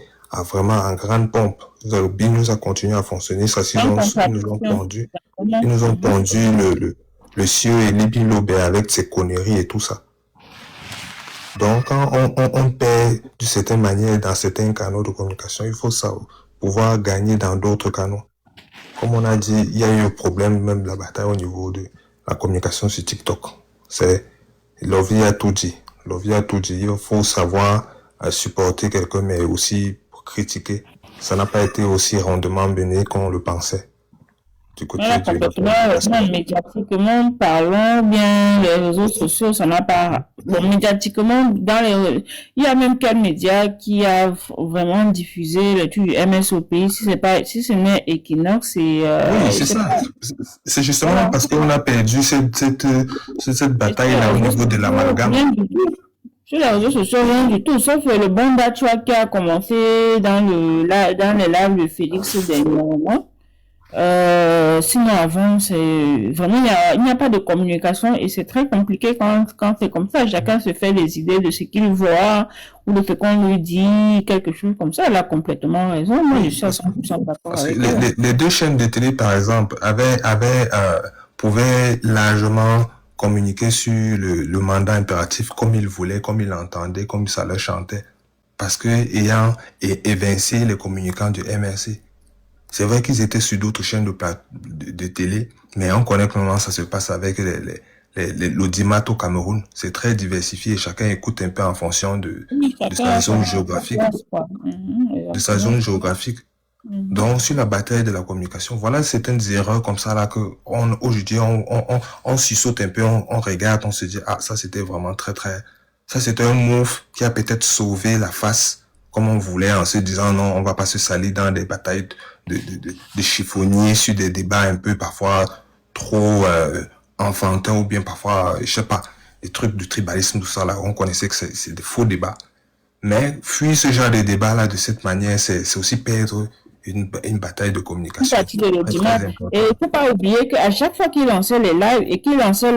vraiment en grande pompe. B-News a continué à fonctionner. Ça, ils nous ont pondu. Ils nous ont pondu le cieux et l'Ibilobé avec ses conneries et tout ça. Donc, quand on perd d'une certaine manière dans certains canaux de communication, il faut ça pouvoir gagner dans d'autres canaux. Comme on a dit, il y a eu un problème, même la bataille au niveau de la communication sur TikTok. Lovie a tout dit. Lovie a tout dit. Il faut savoir supporter quelqu'un, mais aussi critiquer. Ça n'a pas été aussi rondement mené qu'on le pensait. Du côté médiatiquement parlant, bien les réseaux sociaux, ça n'a pas. Bon, médiatiquement, il y a même quel média qui a vraiment diffusé le truc du MS au pays, si ce n'est Equinox, c'est. Oui, c'est ça. C'est justement parce qu'on a perdu cette bataille-là au niveau de l'amalgame. Sur les réseaux sociaux, rien du tout, sauf le bon Dachua qui a commencé dans les lives de Félix dernièrement. Sinon avant, c'est vraiment il n'y a pas de communication et c'est très compliqué quand c'est comme ça. Chacun se fait des idées de ce qu'il voit ou de ce qu'on lui dit, quelque chose comme ça. Elle a complètement raison. Moi, je suis à 100% d'accord avec elle. Les 2 chaînes de télé, par exemple, pouvaient largement communiquer sur le mandat impératif comme ils voulaient, comme ils l'entendaient, comme ça leur chantait. Parce que ayant évincé les communicants du MRC, c'est vrai qu'ils étaient sur d'autres chaînes de télé, mais on connaît comment ça se passe avec l'audimat au Cameroun. C'est très diversifié. Chacun écoute un peu en fonction de sa zone géographique. Donc, sur la bataille de la communication, voilà certaines erreurs comme ça là que aujourd'hui on saute un peu, on regarde, on se dit ça c'était vraiment ça c'était un move qui a peut-être sauvé la face comme on voulait en se disant non, on va pas se salir dans des batailles de chiffonniers sur des débats un peu parfois trop enfantins ou bien parfois je sais pas, des trucs de tribalisme, tout ça là, on connaissait que c'est des faux débats. Mais fuir ce genre de débat là de cette manière, c'est aussi perdre une bataille de Une communication. partie de l'audimat. Très important. Et il ne faut pas oublier qu'à chaque fois qu'ils lançaient les lives et qu'ils lançaient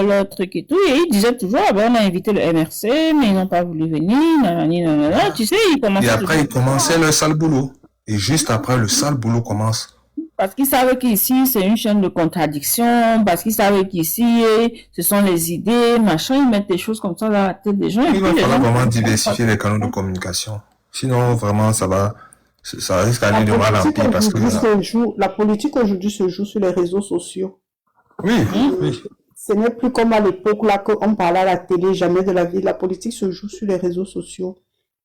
leur truc et tout, et ils disaient toujours, ah ben, on a invité le MRC, mais ils n'ont pas voulu venir, nanani, nanana. Tu sais, ils Et commençaient après, ils toujours. commençaient le sale boulot. Et juste après, le sale boulot commence. Parce qu'ils savaient qu'ici, c'est une chaîne de contradiction, parce qu'ils savaient qu'ici, ce sont les idées, machin, ils mettent des choses comme ça dans la tête des gens. Et Il va puis les falloir gens... vraiment diversifier les canaux de communication. Sinon, vraiment, ça risque La d'aller de mal en politique pire parce que, la politique aujourd'hui se joue sur les réseaux sociaux. oui, oui. Ce n'est plus comme à l'époque là qu'on parlait à la télé, jamais de la vie. La politique se joue sur les réseaux sociaux.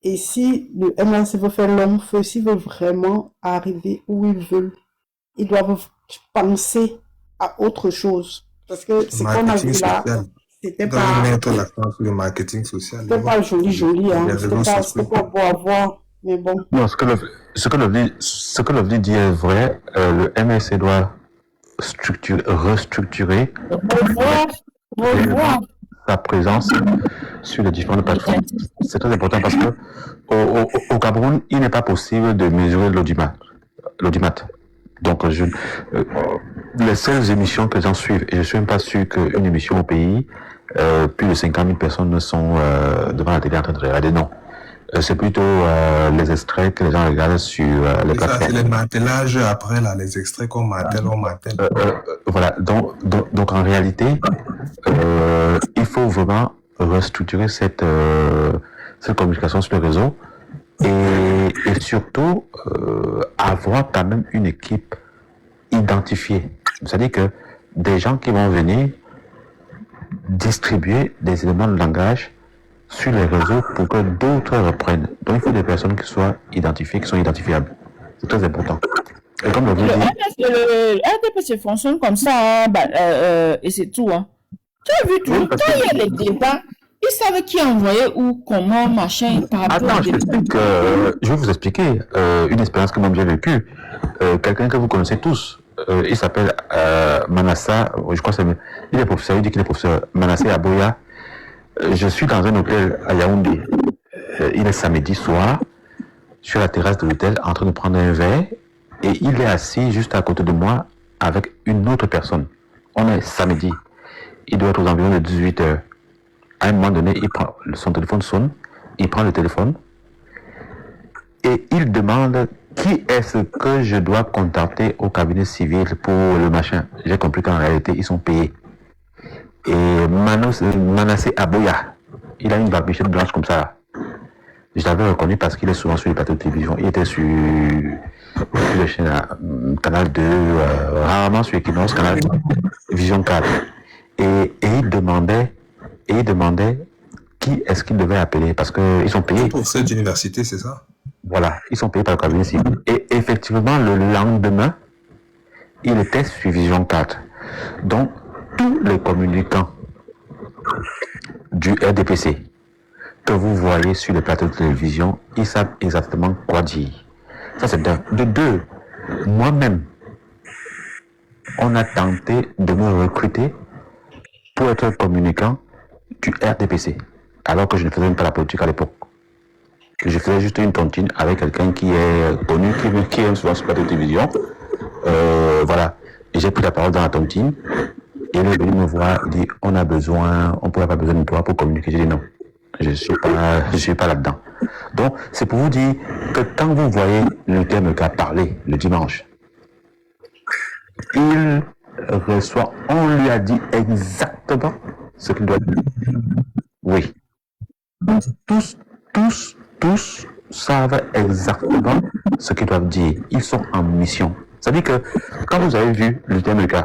Et si le MLC veut faire long feu, s'il veut vraiment arriver où ils veulent, ils doivent penser à autre chose. Parce que ce qu'on a Marketing vu là, social. c'était Ils doivent pas, mettre l'accent sur le marketing social. c'était pas joli, hein. Les réseaux C'était sociaux. pas beau à voir. Mais bon. Non, ce que Lovely dit est vrai. Le MSC doit restructurer Revoir. sa présence sur les différentes plateformes. C'est très important parce que au Cameroun, il n'est pas possible de mesurer l'audimat. Donc, les seules émissions que j'en suivent, et je ne suis même pas sûr qu'une émission au pays, plus de 50 000 personnes sont devant la télé en train de regarder. Non. C'est plutôt les extraits que les gens regardent sur les Et ça, c'est plateformes. les martelages après, là, les extraits qu'on martèle, on martèle. Voilà. Donc en réalité, il faut vraiment restructurer cette communication sur les réseaux et surtout avoir quand même une équipe identifiée. C'est-à-dire que des gens qui vont venir distribuer des éléments de langage sur les réseaux pour que d'autres reprennent. Donc il faut des personnes qui soient identifiées, qui sont identifiables. C'est très important. Et comme je vous dis, Le RDPC fonctionne comme ça, hein, et c'est tout. Hein. Tu as vu tout, Oui, parce quand que- il y a les débats, ils savent qui envoyait où, comment, machin, par rapport attends, à je des... t'explique, je vais vous expliquer une expérience que moi j'ai vécue. Quelqu'un que vous connaissez tous, il s'appelle Manassa, je crois que il est professeur, il dit qu'il est professeur, Manassé Aboya. Je suis dans un hôtel à Yaoundé. Il est samedi soir, sur la terrasse de l'hôtel, en train de prendre un verre, et il est assis juste à côté de moi avec une autre personne. On est samedi. Il doit être aux environs de 18 heures. À un moment donné, son téléphone sonne, il prend le téléphone, et il demande qui est-ce que je dois contacter au cabinet civil pour le machin. J'ai compris qu'en réalité, ils sont payés. Et Manassé Aboya, il a une barbichette blanche comme ça. Je l'avais reconnu parce qu'il est souvent sur les plateaux de télévision. Il était sur le chaîne Canal 2, rarement sur Equinox, Canal Vision 4. Et il demandait qui est-ce qu'il devait appeler parce qu'ils sont payés. Pour cette université, c'est ça? Voilà, ils sont payés par le cabinet civil. Et effectivement, le lendemain, il était sur Vision 4. Donc, tous les communicants du RDPC que vous voyez sur les plateaux de télévision, ils savent exactement quoi dire. Ça, c'est d'un. De deux, moi-même, on a tenté de me recruter pour être communicant du RDPC, alors que je ne faisais même pas la politique à l'époque. Je faisais juste une tontine avec quelqu'un qui est connu, qui aime souvent sur le plateau de télévision. Voilà. Et j'ai pris la parole dans la tontine. Et il est venu me voir, il dit, on pourrait pas besoin de toi pour communiquer. J'ai dit non. Je suis pas là-dedans. Donc, c'est pour vous dire que quand vous voyez le TMK parler le dimanche, il reçoit, on lui a dit exactement ce qu'il doit dire. Oui. Tous savent exactement ce qu'ils doivent dire. Ils sont en mission. C'est-à-dire que quand vous avez vu le TMK,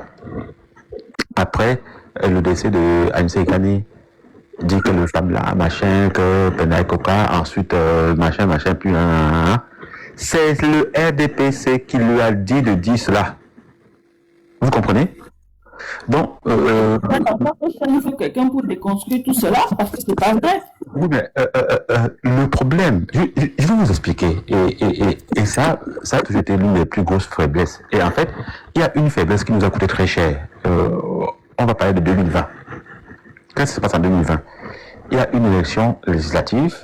après le décès de Anissa Ekani, dit que le femme là, machin, que Penay Koka, ensuite machin, puis c'est le RDPC qui lui a dit de dire cela. Vous comprenez? Donc, Il faut quelqu'un pour déconstruire tout cela, parce que c'est pas vrai. oui, mais le problème, je vais vous expliquer, et ça a toujours été l'une des plus grosses faiblesses. Et en fait, il y a une faiblesse qui nous a coûté très cher. On va parler de 2020. Qu'est-ce qui se passe en 2020? Il y a une élection législative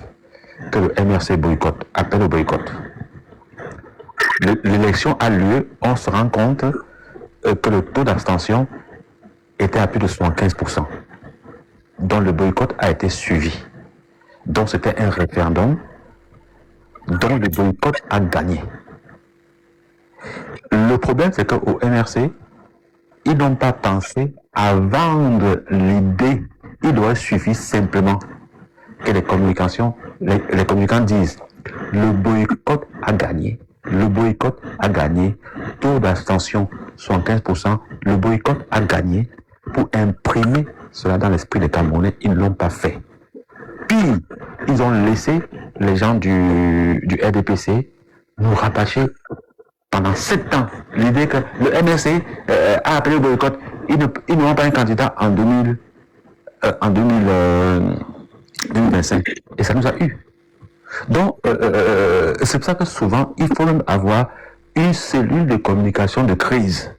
que le MRC boycotte, appelle au boycott. l'élection a lieu, on se rend compte que le taux d'abstention était à plus de 75%, dont le boycott a été suivi. Donc c'était un référendum dont le boycott a gagné. Le problème, c'est qu'au MRC, ils n'ont pas pensé à vendre l'idée. Il doit suffire simplement que les communicants disent le boycott a gagné. Le boycott a gagné. Taux d'abstention 75%. Le boycott a gagné. Pour imprimer cela dans l'esprit des Camerounais, ils ne l'ont pas fait. Puis, ils ont laissé les gens du RDPC nous rattacher pendant 7 ans. L'idée que le MRC a appelé le boycott, ils n'auront pas un candidat en 2025. Et ça nous a eu. Donc, c'est pour ça que souvent, il faut même avoir une cellule de communication de crise.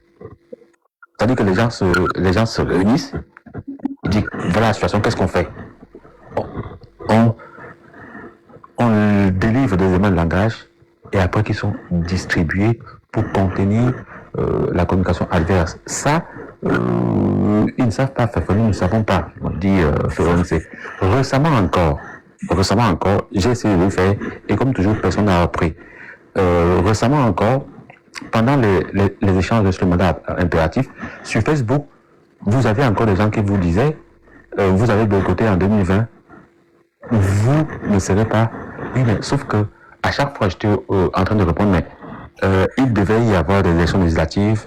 C'est-à-dire que les gens se réunissent, ils disent, voilà la situation, qu'est-ce qu'on fait? On délivre des éléments de langage et après qu'ils sont distribués pour contenir la communication adverse. Ça, ils ne savent pas faire, nous ne savons pas, dit Féronicé. Récemment encore, j'ai essayé de le faire et comme toujours, personne n'a appris. Récemment encore, pendant les échanges sur le mandat impératif, sur Facebook, vous avez encore des gens qui vous disaient, vous avez boycotté en 2020, vous ne serez pas. Oui, mais sauf que à chaque fois, j'étais en train de répondre, mais il devait y avoir des élections législatives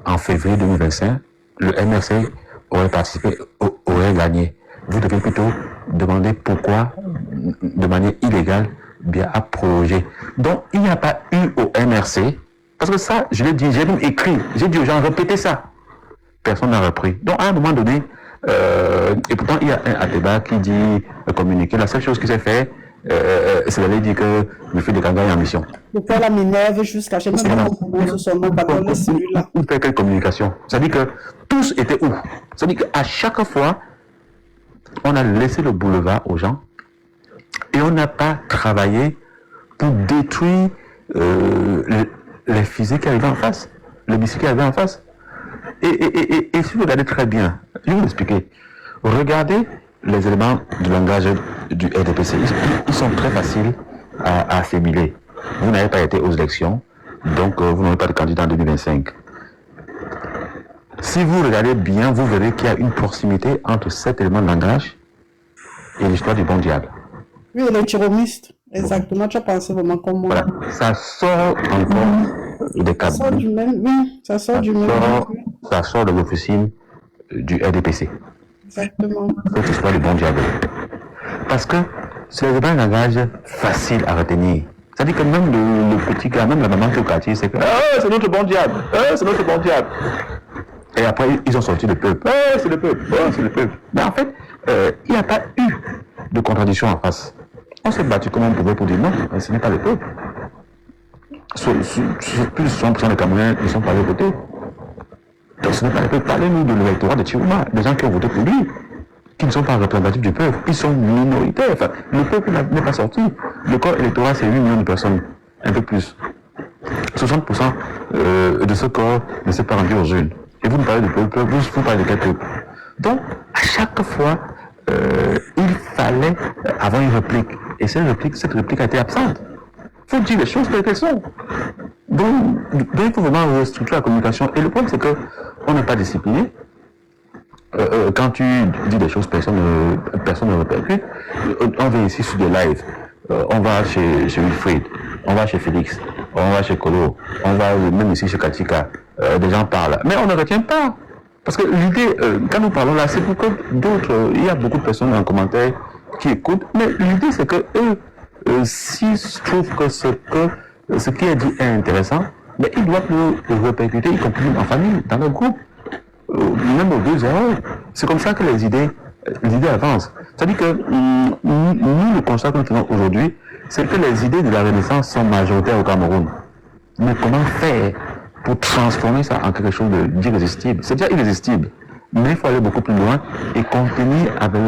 en février 2025. Le MRC aurait participé, aurait gagné. Vous devez plutôt demander pourquoi, de manière illégale, bien à projet. Donc, il n'y a pas eu au MRC, parce que ça, je l'ai dit, j'ai même écrit, j'ai dit aux gens, répétez ça. Personne n'a repris. Donc, à un moment donné, et pourtant, il y a un Ateba qui dit communiquer. La seule chose qui s'est fait, c'est d'aller dire que le fait de Kanga est en mission. Pourquoi la Minerve jusqu'à chaque fois qu'on se son nom, pas dans celui-là. Où fait quelle communication? C'est-à-dire que tous étaient où? C'est-à-dire qu'à chaque fois, on a laissé le boulevard aux gens et on n'a pas travaillé pour détruire les fusées qui arrivaient en face, les missiles qui arrivaient en face. Et si vous regardez très bien, je vais vous expliquer. Regardez les éléments du langage du RDPC. Ils sont très faciles à assimiler. Vous n'avez pas été aux élections, donc vous n'aurez pas de candidat en 2025. Si vous regardez bien, vous verrez qu'il y a une proximité entre cet élément de langage et l'histoire du bon diable. Oui, les terroristes. Exactement, tu as pensé vraiment comme moi. Voilà. Ça sort encore des câbles. Ça sort du même, oui, ça sort du même. Ça sort de l'officine du RDPC. Exactement. Cette histoire du bon diable. Parce que c'est un langage facile à retenir. C'est-à-dire que même le petit gars, même la maman qui est au quartier, c'est que c'est notre bon diable, c'est notre bon diable. Et après, ils ont sorti le peuple. C'est le peuple, c'est le peuple. Mais en fait, il n'y a pas eu de contradiction en face. On s'est battu comme on pouvait pour dire non, ce n'est pas le peuple. Plus de 60% des Camerounais ne sont pas allés voter. Donc ce n'est pas le peuple. Parlez-nous de l'électorat de Chirouma, des gens qui ont voté pour lui, qui ne sont pas représentatifs du peuple. Ils sont minoritaires. Enfin, le peuple n'est pas sorti. Le corps électoral, c'est 8 millions de personnes, un peu plus. 60% de ce corps ne s'est pas rendu aux urnes. Et vous nous parlez du peuple, vous parlez de quel peuple? Donc, à chaque fois, il fallait avoir une réplique. Et cette réplique a été absente. Il faut dire les choses telles qu'elles sont. Donc, il faut vraiment restructurer la communication. Et le problème, c'est qu'on n'est pas discipliné. Quand tu dis des choses, personne ne répercute. On vient ici sur des lives. On va chez Wilfried, on va chez Félix, on va chez Kolo, on va même ici chez Katika. Des gens parlent. Mais on ne retient pas. Parce que l'idée, quand nous parlons là, c'est pour que d'autres, il y a beaucoup de personnes en commentaire qui écoutent, mais l'idée c'est que eux, s'ils trouvent que ce qui est dit est intéressant, mais ils doivent le répercuter, y compris en famille, dans le groupe, même aux 2 heures. C'est comme ça que les idées avancent. C'est-à-dire que nous, le constat que nous faisons aujourd'hui, c'est que les idées de la Renaissance sont majoritaires au Cameroun. Mais comment faire pour transformer ça en quelque chose d'irrésistible? C'est déjà irrésistible, mais il faut aller beaucoup plus loin et contenir avec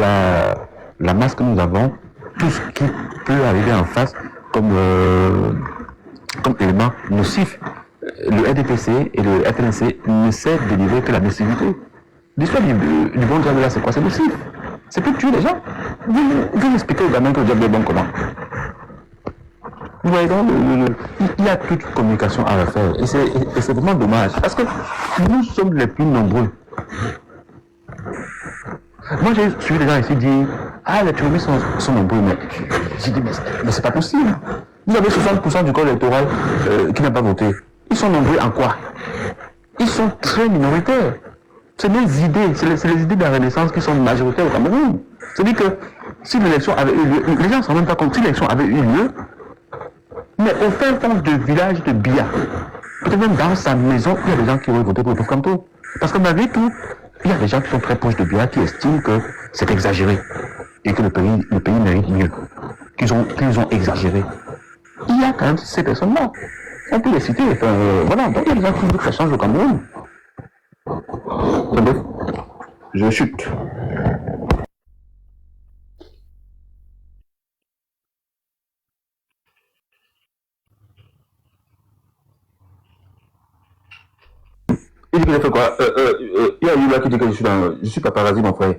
la masse que nous avons tout ce qui peut arriver en face comme comme élément nocif. Le RDPC et le FNC ne savent délivrer que la nocivité. L'histoire du bon diable là, c'est quoi? C'est nocif. C'est pour tuer les gens. Vous expliquez aux gamins que le diable est bon comment? Vous voyez donc, il y a toute communication à refaire. Et c'est vraiment dommage. Parce que nous sommes les plus nombreux. Moi, j'ai suivi des gens ici dire ah, les terroristes sont nombreux. Mais j'ai dit, mais c'est pas possible. Vous avez 60% du corps électoral qui n'a pas voté. Ils sont nombreux en quoi? Ils sont très minoritaires. C'est les idées, c'est les idées de la Renaissance qui sont majoritaires au Cameroun. C'est-à-dire que si l'élection avait eu lieu, les gens ne se rendent même pas compte, si l'élection avait eu lieu, mais au fin fond du village de Bia, peut-être même dans sa maison, il y a des gens qui auraient voté pour le Kanto. Parce que malgré tout, il y a des gens qui sont très proches de Bia qui estiment que c'est exagéré et que le pays mérite mieux, qu'ils ont exagéré. Il y a quand même ces personnes-là. On peut les citer. Voilà, donc il y a des gens qui disent que ça change au Cameroun. Je chute. Il dit qu'il a fait quoi? Il y a eu là qui dit que je suis paparazzi, mon frère.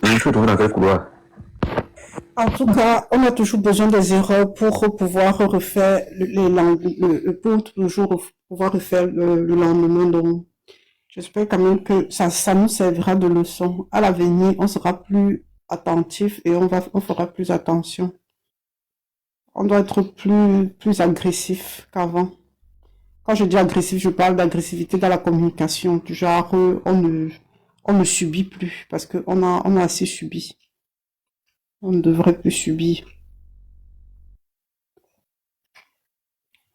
Je me suis retrouvé dans quel couloir? En tout cas, on a toujours besoin des erreurs pour pouvoir refaire pour toujours pouvoir refaire le lendemain. Donc, j'espère quand même que ça nous servira de leçon. À l'avenir, on sera plus attentif et on fera plus attention. On doit être plus agressif qu'avant. Quand je dis agressif, je parle d'agressivité dans la communication. Du genre, on ne subit plus parce qu'on a assez subi. On ne devrait plus subir.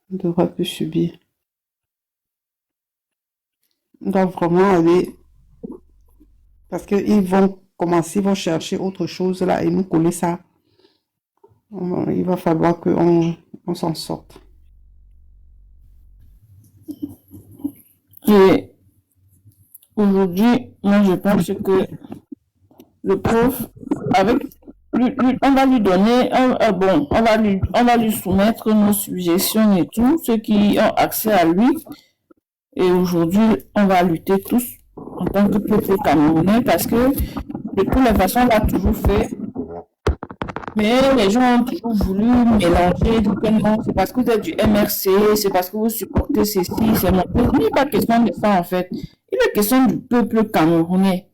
On ne devrait plus subir. On doit vraiment aller... Parce qu'ils vont commencer, ils vont chercher autre chose là et nous coller ça. Il va falloir qu'on s'en sorte. Et aujourd'hui, moi je pense que le prof, on va lui donner, on va lui soumettre nos suggestions et tout, ceux qui ont accès à lui. Et aujourd'hui, on va lutter tous en tant que peuple camerounais parce que de toutes les façons, on l'a toujours fait. Mais les gens ont toujours voulu mélanger, dire que non, c'est parce que vous êtes du MRC, c'est parce que vous supportez ceci, c'est mon peuple. Il n'est pas question de ça en fait. Il est question du peuple camerounais.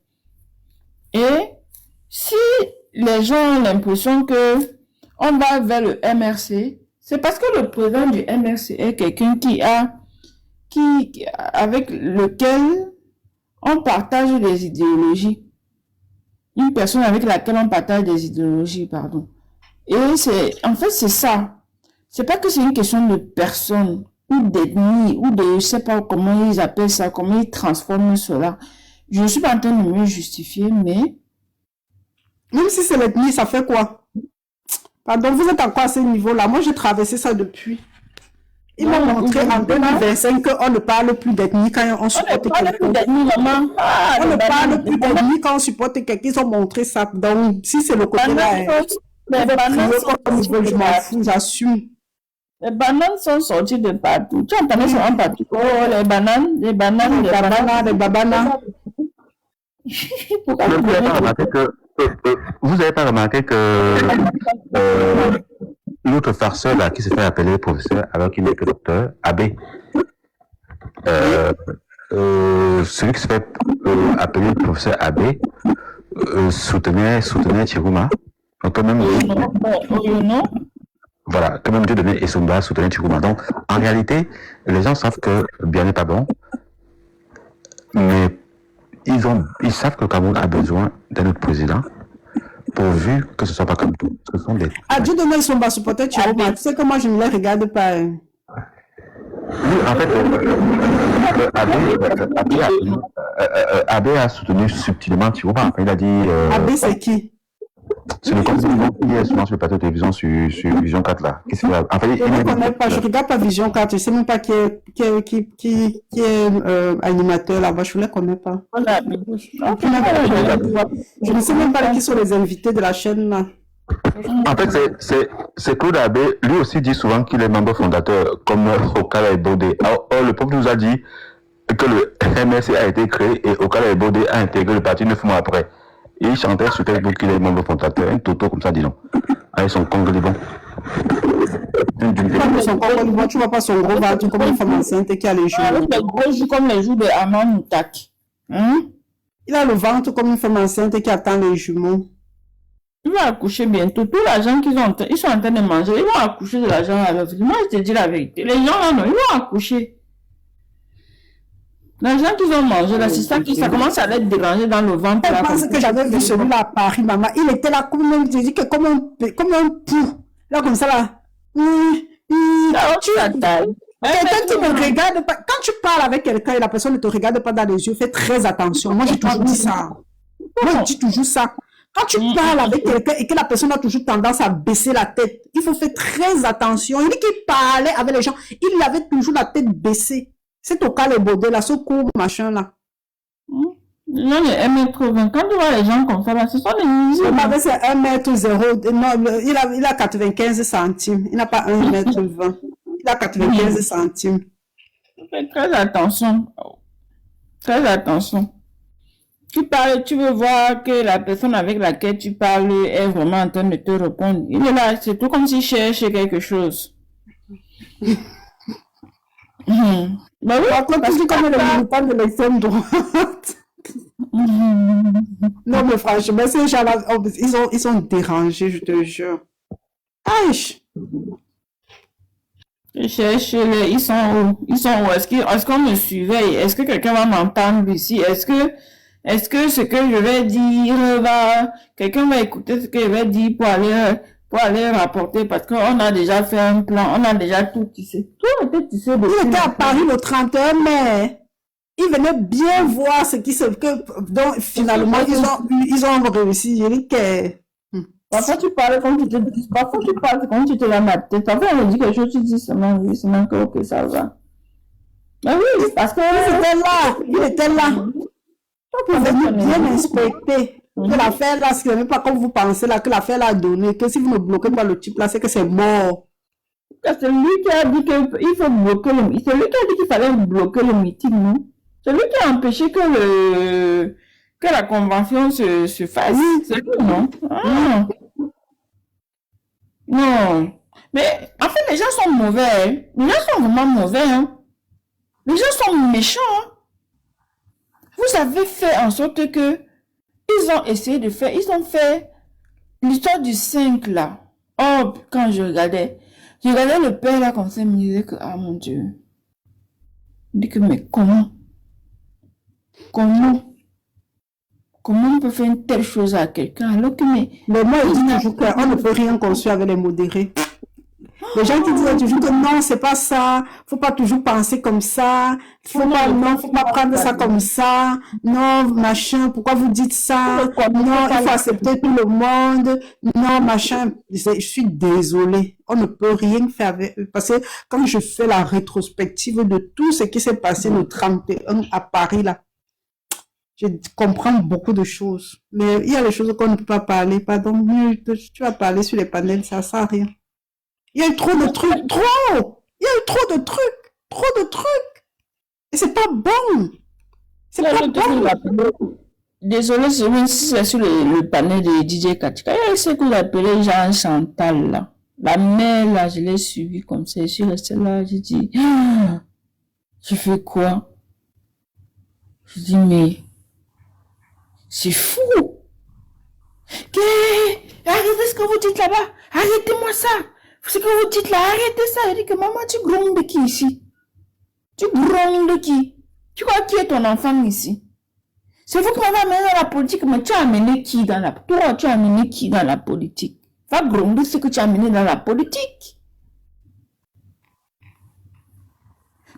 Et si les gens ont l'impression que on va vers le MRC, c'est parce que le président du MRC est quelqu'un avec lequel on partage des idéologies. Une personne avec laquelle on partage des idéologies, pardon. Et en fait, c'est ça. C'est pas que c'est une question de personne, ou d'ethnie, ou de, je sais pas comment ils appellent ça, comment ils transforment cela. Je ne suis pas en train de me justifier, mais... Même si c'est l'ethnie, ça fait quoi? Pardon, vous êtes encore à ce niveau-là. Moi, j'ai traversé ça depuis. Ils m'ont montré en 2025 qu'on ne parle plus d'ethnie quand on supporte quelqu'un. On ne parle plus d'ethnie quand on supporte quelqu'un. Ils ont montré ça. Donc, si c'est le côté là, je m'en fous, j'assume. Les bananes sont sorties de partout. Tu entendais ça en partout. Oh, les bananes. Vous n'avez pas remarqué que l'autre farceur là qui se fait appeler professeur alors qu'il n'est que docteur, Abbé, celui qui se fait appeler professeur Abbé soutenait Chiruma. Donc quand même, voilà, quand même Dieu donnait Essumba soutenait Chiruma. Donc en réalité, les gens savent que bien n'est pas bon, mais ils savent que le Cameroun a besoin d'un autre président, pourvu que ce ne soit pas comme tout. Ce sont des... Dieu donne son bas supporter Chiruma. Tu sais que moi, je ne les regarde pas. Oui, en fait, Abbé a soutenu subtilement Chiruma. Il a dit... Abbé, c'est qui? C'est le candidat qui est souvent sur le plateau de télévision sur Vision 4 là. Je ne connais pas, je regarde pas Vision 4, je ne sais même pas qui est animateur là-bas, je ne les connais pas. Je ne sais même pas qui sont les invités de la chaîne là. En fait, c'est Claude Abbé, lui aussi dit souvent qu'il est membre fondateur, comme Okala et Bodé. Or, le peuple nous a dit que le MSC a été créé et Okala et Bodé a intégré le parti 9 mois après. Et il chantait sur Facebook qu'il est membre fondateur, un toto comme ça, dis donc. Avec son Congo Liban. Tu vois pas son gros ventre comme une femme enceinte qui a les joues. Avec les gros joues comme les joues de Aman Moutak. Il a le ventre comme une femme enceinte qui attend les jumeaux. Il va accoucher bientôt. Tout l'argent qu'ils ont, ils sont en train de manger, ils vont accoucher de l'argent à l'autre. Moi, je te dis la vérité. Les gens là, non, ils vont accoucher. L'argent qu'ils ont mangé là, c'est ça qui ça commence à être dérangé dans le ventre. Je pense que j'avais vu celui-là à Paris, maman. Il était là comme un, je dis que comme un pou. Là, comme ça, là. Tu la taille. Quelqu'un qui ne regarde pas. Quand tu parles avec quelqu'un et la personne ne te regarde pas dans les yeux, fais très attention. Moi, j'ai toujours dit ça. Moi, je dis toujours ça. Quand tu parles avec quelqu'un et que la personne a toujours tendance à baisser la tête, il faut faire très attention. Il dit qu'il parlait avec les gens, il avait toujours la tête baissée. C'est au cas le Baudé, là, ce cours, machin, là. Non, les 1m20. Quand tu vois les gens comme ça, là, ce sont des musulmans. C'est 1m0. Non, il a 95 centimes. Il n'a pas 1m20. Il a 95 centimes. Fais très attention. Très attention. Tu parles, tu veux voir que la personne avec laquelle tu parles est vraiment en train de te répondre. Il est là, c'est tout comme s'il cherchait quelque chose. Bah oui, parce que comme le militant de l'extrême droite. Non, mais franchement, ces gens-là, ils sont dérangés, je te jure. Aïe! Je cherche, ils sont où? Ils sont où? Est-ce qu'on me surveille? Est-ce que quelqu'un va m'entendre ici? Est-ce que ce que je vais dire quelqu'un va écouter ce que je vais dire pour aller rapporter parce qu'on a déjà fait un plan, on a déjà tout tissé. Tout était tissé. Il était à Paris le 31 mai. Il venait bien voir ce qui se, donc finalement, ils ont réussi. Je dis que, parfois tu parles comme tu te dis, parfois tu parles comme tu te la ma tête. Parfois on me dit quelque chose, tu dis seulement oui, seulement que ok, ça va. Mais oui, parce que il était là. Vous venez bien inspecter. Que l'affaire là, ce n'est pas comme vous pensez là, que l'affaire là a donné, que si vous ne bloquez pas le type là, c'est que c'est mort. C'est lui qui a dit qu'il faut bloquer le meeting. C'est lui qui a dit qu'il fallait bloquer le meeting, non? C'est lui qui a empêché que la convention se fasse. C'est lui, non? Ah. Non. Mais en fait, les gens sont mauvais. Hein. Les gens sont vraiment mauvais. Hein. Les gens sont méchants. Hein. Vous avez fait en sorte que ils ont essayé de faire, ils ont fait l'histoire du 5 là. Oh, quand je regardais le père là comme ça, il me disait que, ah mon Dieu. Il dit que, mais comment on peut faire une telle chose à quelqu'un alors que, mais moi, je dis toujours qu'on ne peut rien construire avec les modérés. Les gens qui disent toujours que non, c'est pas ça, faut pas toujours penser comme ça, faut pas prendre ça comme ça, non, machin, pourquoi vous dites ça, non, il faut accepter tout le monde, non, machin, je suis désolée, on ne peut rien faire avec eux, parce que quand je fais la rétrospective de tout ce qui s'est passé le 31 à Paris, là, je comprends beaucoup de choses, mais il y a des choses qu'on ne peut pas parler, pardon, tu vas parler sur les panels, ça sert à rien. Il y a eu trop de trucs, il y a eu trop de trucs. Et c'est pas bon. C'est pas bon. Désolé, si c'est sur le panel de DJ Katika. Il y a ce que j'appelais Jean Chantal, là. La mère, là, je l'ai suivie comme ça. Je suis restée là, j'ai dit, je fais quoi? Je dis, mais, c'est fou. Arrêtez ce que vous dites là-bas. Arrêtez-moi ça. Ce que vous dites là, arrêtez ça. Il dit que maman, tu grondes qui ici? Tu grondes qui? Tu crois qui est ton enfant ici? C'est vous qui m'avez amené dans la politique, mais tu as amené qui dans la politique? Toi, tu as amené qui dans la politique? Va gronder ce que tu as amené dans la politique.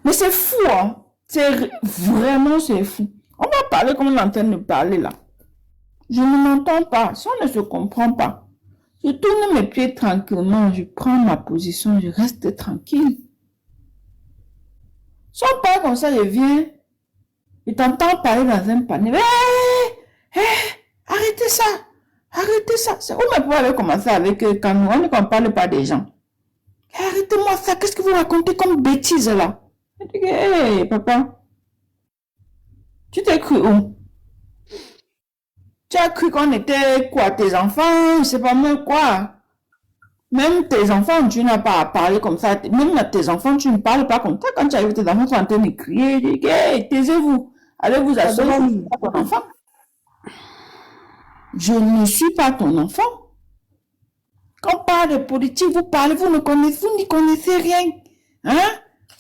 Mais c'est fou, hein? C'est fou. On va parler comme on est en train de parler là. Je ne m'entends pas. Si on ne se comprend pas, je tourne mes pieds tranquillement, je prends ma position, je reste tranquille. Si on parle comme ça, je viens, je t'entends parler dans un panel. Arrêtez ça! Arrêtez ça. Vous ne pouvez pas commencer avec quand on ne parle pas des gens. Arrêtez-moi ça. Qu'est-ce que vous racontez comme bêtises là? Je dis, hé, papa, tu t'es cru où? Tu as cru qu'on était quoi, tes enfants? Je sais pas moi quoi. Même tes enfants, tu n'as pas à parler comme ça. Même à tes enfants, tu ne parles pas comme ça. Quand tu arrives, tes enfants sont en train de crier. Tu dis, hé, taisez-vous. Allez vous asseoir. Je ne suis pas ton enfant. Je ne suis pas ton enfant. Quand on parle de politique, vous parlez, vous n'y connaissez rien. Hein?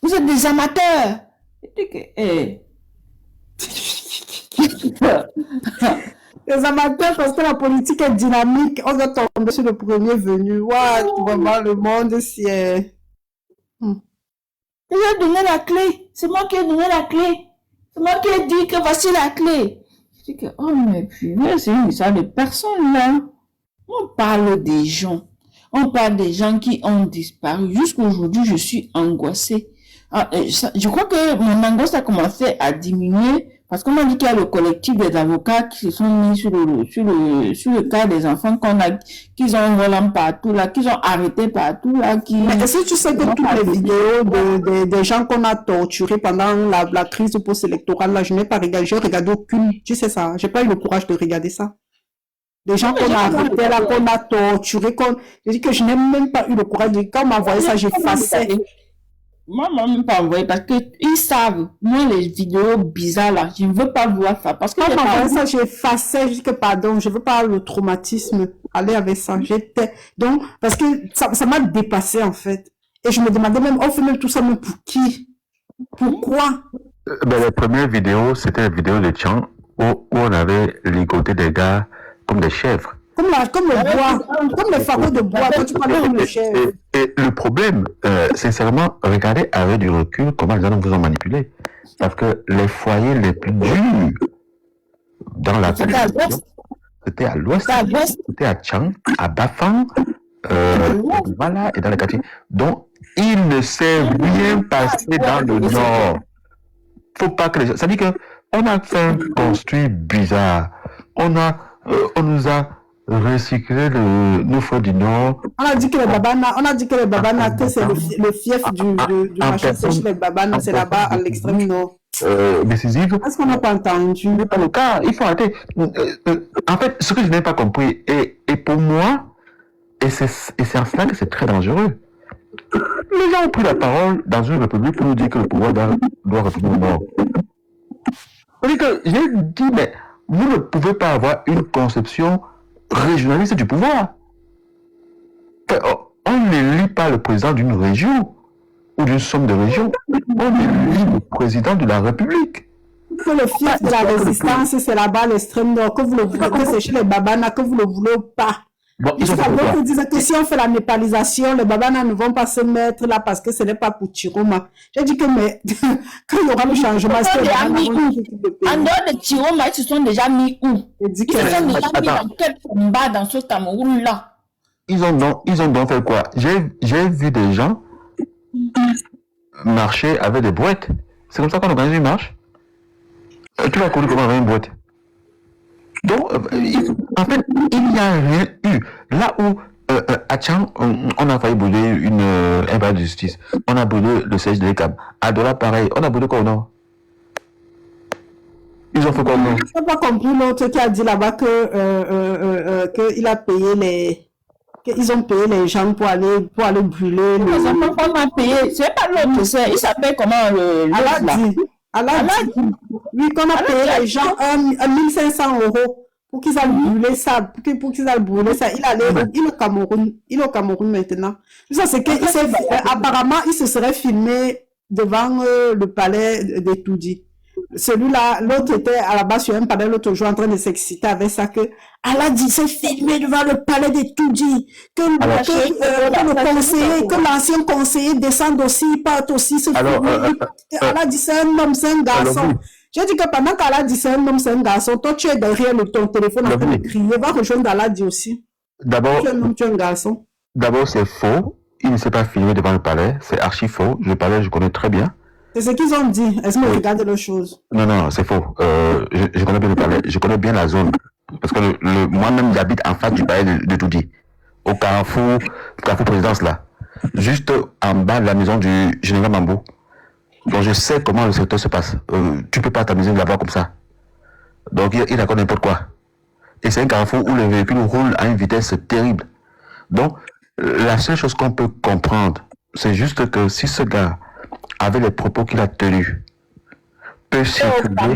Vous êtes des amateurs. Je dis que, hé. Les amateurs, parce que la politique est dynamique, on doit tomber sur le premier venu. Waouh, vraiment, le monde, c'est... J'ai donné la clé. C'est moi qui ai donné la clé. C'est moi qui ai dit que voici la clé. Je dis que, oh, mais puis, c'est une histoire de personne, là. On parle des gens. On parle des gens qui ont disparu. Jusqu'aujourd'hui, je suis angoissée. Je crois que mon angoisse a commencé à diminuer parce qu'on m'a dit qu'il y a le collectif des avocats qui se sont mis sur le cas des enfants qu'ils ont volant partout là, qu'ils ont arrêté partout là. Mais est-ce que tu sais que toutes les vidéos des gens qu'on a torturés pendant la crise post-électorale là, je n'ai pas regardé, j'ai regardé aucune, tu sais ça, j'ai pas eu le courage de regarder ça. Des gens qu'on a arrêtés là, qu'on a torturés, je dis que je n'ai même pas eu le courage de, quand on m'a envoyé ça, j'effaçais. Moi, on m'a même pas envoyé parce qu'ils savent, moi, les vidéos bizarres là, je ne veux pas voir ça. Parce que quand on m'a envoyé ça, j'effaçais, je dis que pardon, je veux pas le traumatisme, aller avec ça. Donc, parce que ça m'a dépassé en fait. Et je me demandais même, on fait même tout ça, mais pour qui? Pourquoi? Les premières vidéos, c'était les vidéos de Tchang où on avait ligoté des gars comme des chèvres. Comme le bois, comme les fagots de bois, quand tu parles comme le chèvre. Et le problème, sincèrement, regardez avec du recul comment les gens vous ont manipulé. Parce que les foyers les plus durs dans la télévision, c'était à l'ouest, c'était à Tchang, à Bafang, voilà, et dans les quartiers. Donc, il ne s'est rien passé dans le nord. Faut pas que les gens... Ça veut dire qu'on a fait un construit bizarre. On nous a recyclé nos frères du Nord. On a dit que les Babana, que c'est le fief du machin, c'est chez les Babana, c'est là-bas à l'extrême nord. Décisive. Est-ce qu'on n'a pas entendu? Ce n'est pas le cas, il faut arrêter. En fait, ce que je n'ai pas compris, et pour moi, et c'est en cela que c'est très dangereux. Les gens ont pris la parole dans une république pour nous dire que le pouvoir doit retourner au nord. C'est-à-dire que j'ai dit, mais vous ne pouvez pas avoir une conception régionaliste du pouvoir. On n'élit pas le président d'une région ou d'une somme de régions. On élit le président de la République. Que le fief de la résistance, c'est là-bas à l'extrême nord, que vous le voulez, que c'est chez les Babana, que vous ne le voulez pas. Bon, ils disent que si on fait la népalisation, les Babana ne vont pas se mettre là parce que ce n'est pas pour Chiroma. J'ai dit que mais quand il y aura le changement, en dehors de Chiroma, ils se sont déjà mis où? Ils se sont déjà mis dans quel combat dans ce Cameroun-là? Ils ont donc fait quoi? J'ai vu des gens marcher avec des boîtes. C'est comme ça qu'on organise une marche. Tu vas connu comment avec une boîte? Donc, en fait, il n'y a rien eu. Là où, à Tchang, on a failli brûler un palais de justice. On a brûlé le siège de l'ECAM. À Dola, pareil. On a brûlé quoi au nord? Ils ont fait quoi au nord? Je n'ai pas compris l'autre qui a dit là-bas qu'il a payé qu'ils ont payé les gens pour aller brûler. Ils n'ont pas payé. C'est pas l'autre, il s'appelle comment Allah dit, oui, qu'on a payé les gens 1500 € pour qu'ils aillent brûler ça, pour qu'ils aillent brûler ça. Il est au Cameroun maintenant. Ça, c'est apparemment, il se serait filmé devant le palais de Toudi. Celui-là, l'autre était à la base sur un palais l'autre jour en train de s'exciter avec ça que Allah dit c'est filmé devant le palais de Toudi, que le conseiller, que l'ancien conseiller descende aussi, parte aussi se filmer. Allah dit c'est un homme, c'est un garçon. J'ai dit que pendant qu'Allah dit c'est un homme, c'est un garçon, toi tu es derrière ton téléphone en train de crier, va rejoindre Allah dit aussi. D'abord, tu es un homme, tu es un garçon. D'abord c'est faux, il ne s'est pas filmé devant le palais, c'est archi faux, le palais je connais très bien. C'est ce qu'ils ont dit. Est-ce que vous regardez les choses? Non, c'est faux. Je connais bien le palais. Je connais bien la zone. parce que moi-même j'habite en face du palais de Toudi, au carrefour présidence là, juste en bas de la maison du général Mambou. Donc je sais comment le secteur se passe. Tu peux pas t'amuser là-bas comme ça. Donc il raconte n'importe quoi. Et c'est un carrefour où les véhicules roulent à une vitesse terrible. Donc la seule chose qu'on peut comprendre, c'est juste que si ce gars, avec les propos qu'il a tenus, peut circuler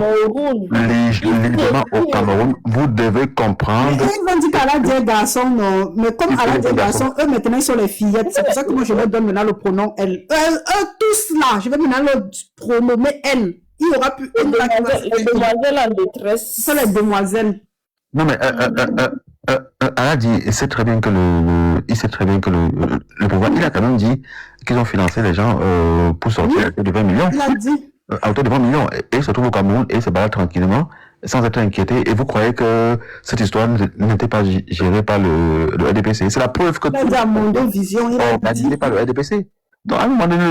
librement au Cameroun, vous devez comprendre. Ils vont dire qu'Ala dit garçon, non. Mais comme Ala dit garçon, eux maintenant ils sont les fillettes. C'est pour ça que moi je leur donne maintenant le pronom elle. Eux tous là, je vais maintenant leur pronommer elle. Il y aura plus une Les demoiselles en détresse. Ce sont les demoiselles. Non mais Ala dit, il sait très bien que le pouvoir, il a quand même dit qu'ils ont financé les gens pour sortir de 20 millions. Il a dit. À hauteur de 20 millions. Et il se trouve au Cameroun et il se balade tranquillement, sans être inquiété. Et vous croyez que cette histoire n'était pas gérée par le RDPC. C'est la preuve que... Il a dit à Mondo Vision, il a dit... par le RDPC. Donc à un moment donné,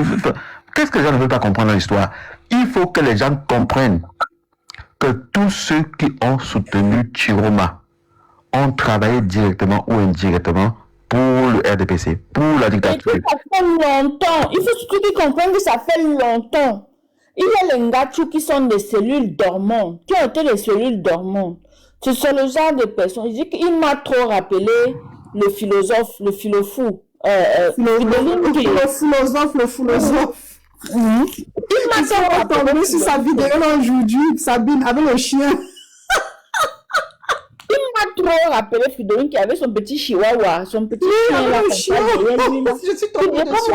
qu'est-ce que les gens ne veulent pas comprendre dans l'histoire? Il faut que les gens comprennent que tous ceux qui ont soutenu Chiroma ont travaillé directement ou indirectement pour le RDPC, pour la dictature. Et ça fait longtemps. Il faut surtout qu'ils comprennent que ça fait longtemps. Il y a les Ngachou qui sont des cellules dormantes, qui ont été des cellules dormantes. C'est le genre de personne. Il dit qu'il m'a trop rappelé le philosophe, le philofou. Le philosophe. Il m'a trop rappelé sur sa vidéo là aujourd'hui, Sabine, avec le chien. Il m'a trop rappelé Fridolin qui avait son petit chihuahua, son petit chien là. Je suis tombée dessus.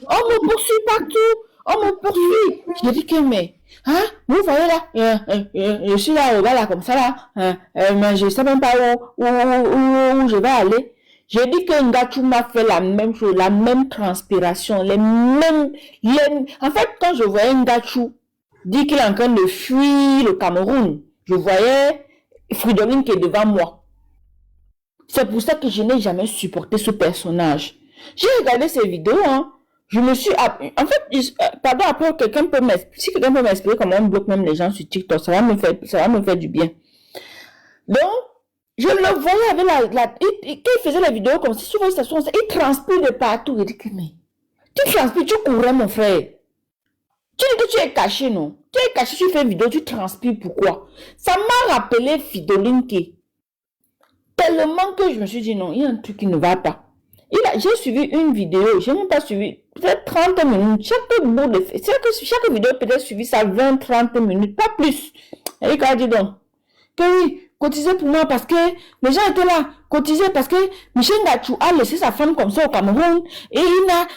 On me poursuit partout. On me poursuit. Je dis que, mais, hein, vous voyez là, je suis là, là, comme ça là, mais je sais même pas où je vais aller. J'ai dit que Ngachou m'a fait la même chose, la même transpiration, en fait, quand je voyais Ngachou dire qu'il est en train de fuir le Cameroun, je voyais Fridolin qui est devant moi. C'est pour ça que je n'ai jamais supporté ce personnage. J'ai regardé ses vidéos, hein. Je me suis... En fait, pardon, après, si quelqu'un peut m'expliquer comment on bloque même les gens sur TikTok, ça va me faire du bien. Donc, je le voyais avec quand il faisait la vidéo comme si sur une station, il transpire de partout. Il dit que, mais, tu transpires, tu courais, mon frère. Tu dis que tu es caché, non? Tu es caché, tu fais vidéo, tu transpires, pourquoi? Ça m'a rappelé Fridolin qui, tellement que je me suis dit, non, il y a un truc qui ne va pas. J'ai suivi une vidéo, j'ai même pas suivi, peut-être 30 minutes, chaque vidéo peut-être suivi ça 20-30 minutes, pas plus. Et il a dit donc, que oui, cotisez pour moi parce que les gens étaient là, cotisez parce que Michel Ngachou a laissé sa femme comme ça au Cameroun, et il a,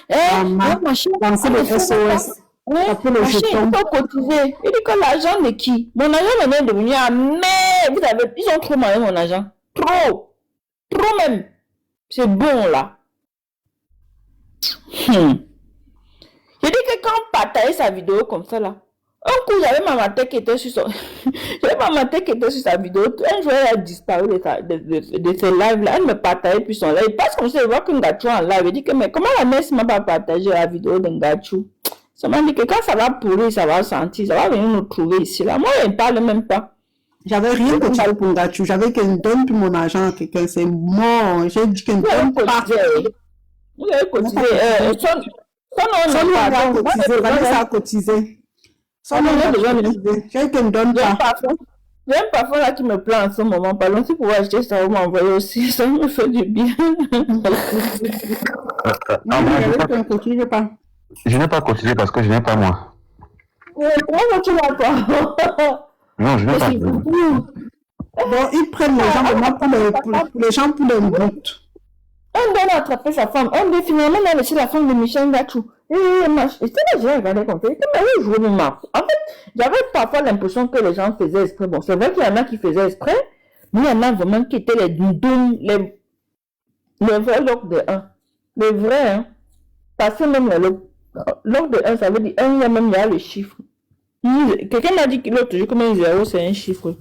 machin, le SOS. Il faut cotiser. Il dit que l'argent de qui? Mon argent est devenu mais ils ont trop mal mon argent. Trop même. C'est bon là. J'ai dit que quand on partageait sa vidéo comme ça là, un coup j'avais ma tête qui était sur sa vidéo. Un jour elle a disparu de ses lives là. Elle me partageait plus son live. Parce qu'on sait voir que Ngachou en live. Elle dit que mais comment la mère m'a pas partagé la vidéo de Ngachou? Ça m'a dit que quand ça va pourrir, ça va sentir, ça va venir nous trouver ici là. Moi elle ne parle même pas. J'avais rien cotisé pour Ngachou. J'avais qu'elle donne tout mon argent à quelqu'un. C'est mort. J'ai dit qu'elle donne pas. Vous avez cotisé. Son nom a cotisé. Vanessa a cotisé. Son nom a cotisé. J'ai dit qu'elle ne donne pas. J'ai un parfum là qui me plaît en ce moment. Pardon, si vous pouvez acheter ça, vous m'envoyez aussi. Ça me fait du bien. Je n'ai pas cotisé parce que je n'ai pas moi. Comment tu l'as pas? Non, je n'ai pas. Bon, ils prennent les gens vraiment pour les gens pour les routes. On doit attraper sa femme. On doit finalement laisser la femme de Michel Ngachou. Et c'est là j'ai regardé comme ça. Mais oui, je me marre. En fait, j'avais parfois l'impression que les gens faisaient exprès. Bon, c'est vrai qu'il y en a qui faisaient exprès, mais il y en a vraiment qui étaient les doudoums, les vrais logs de 1. Les vrais, hein. Parce que même log de 1, ça veut dire 1, il y a le chiffre. Quelqu'un m'a dit que l'autre jour, comme un 0, c'est un chiffre.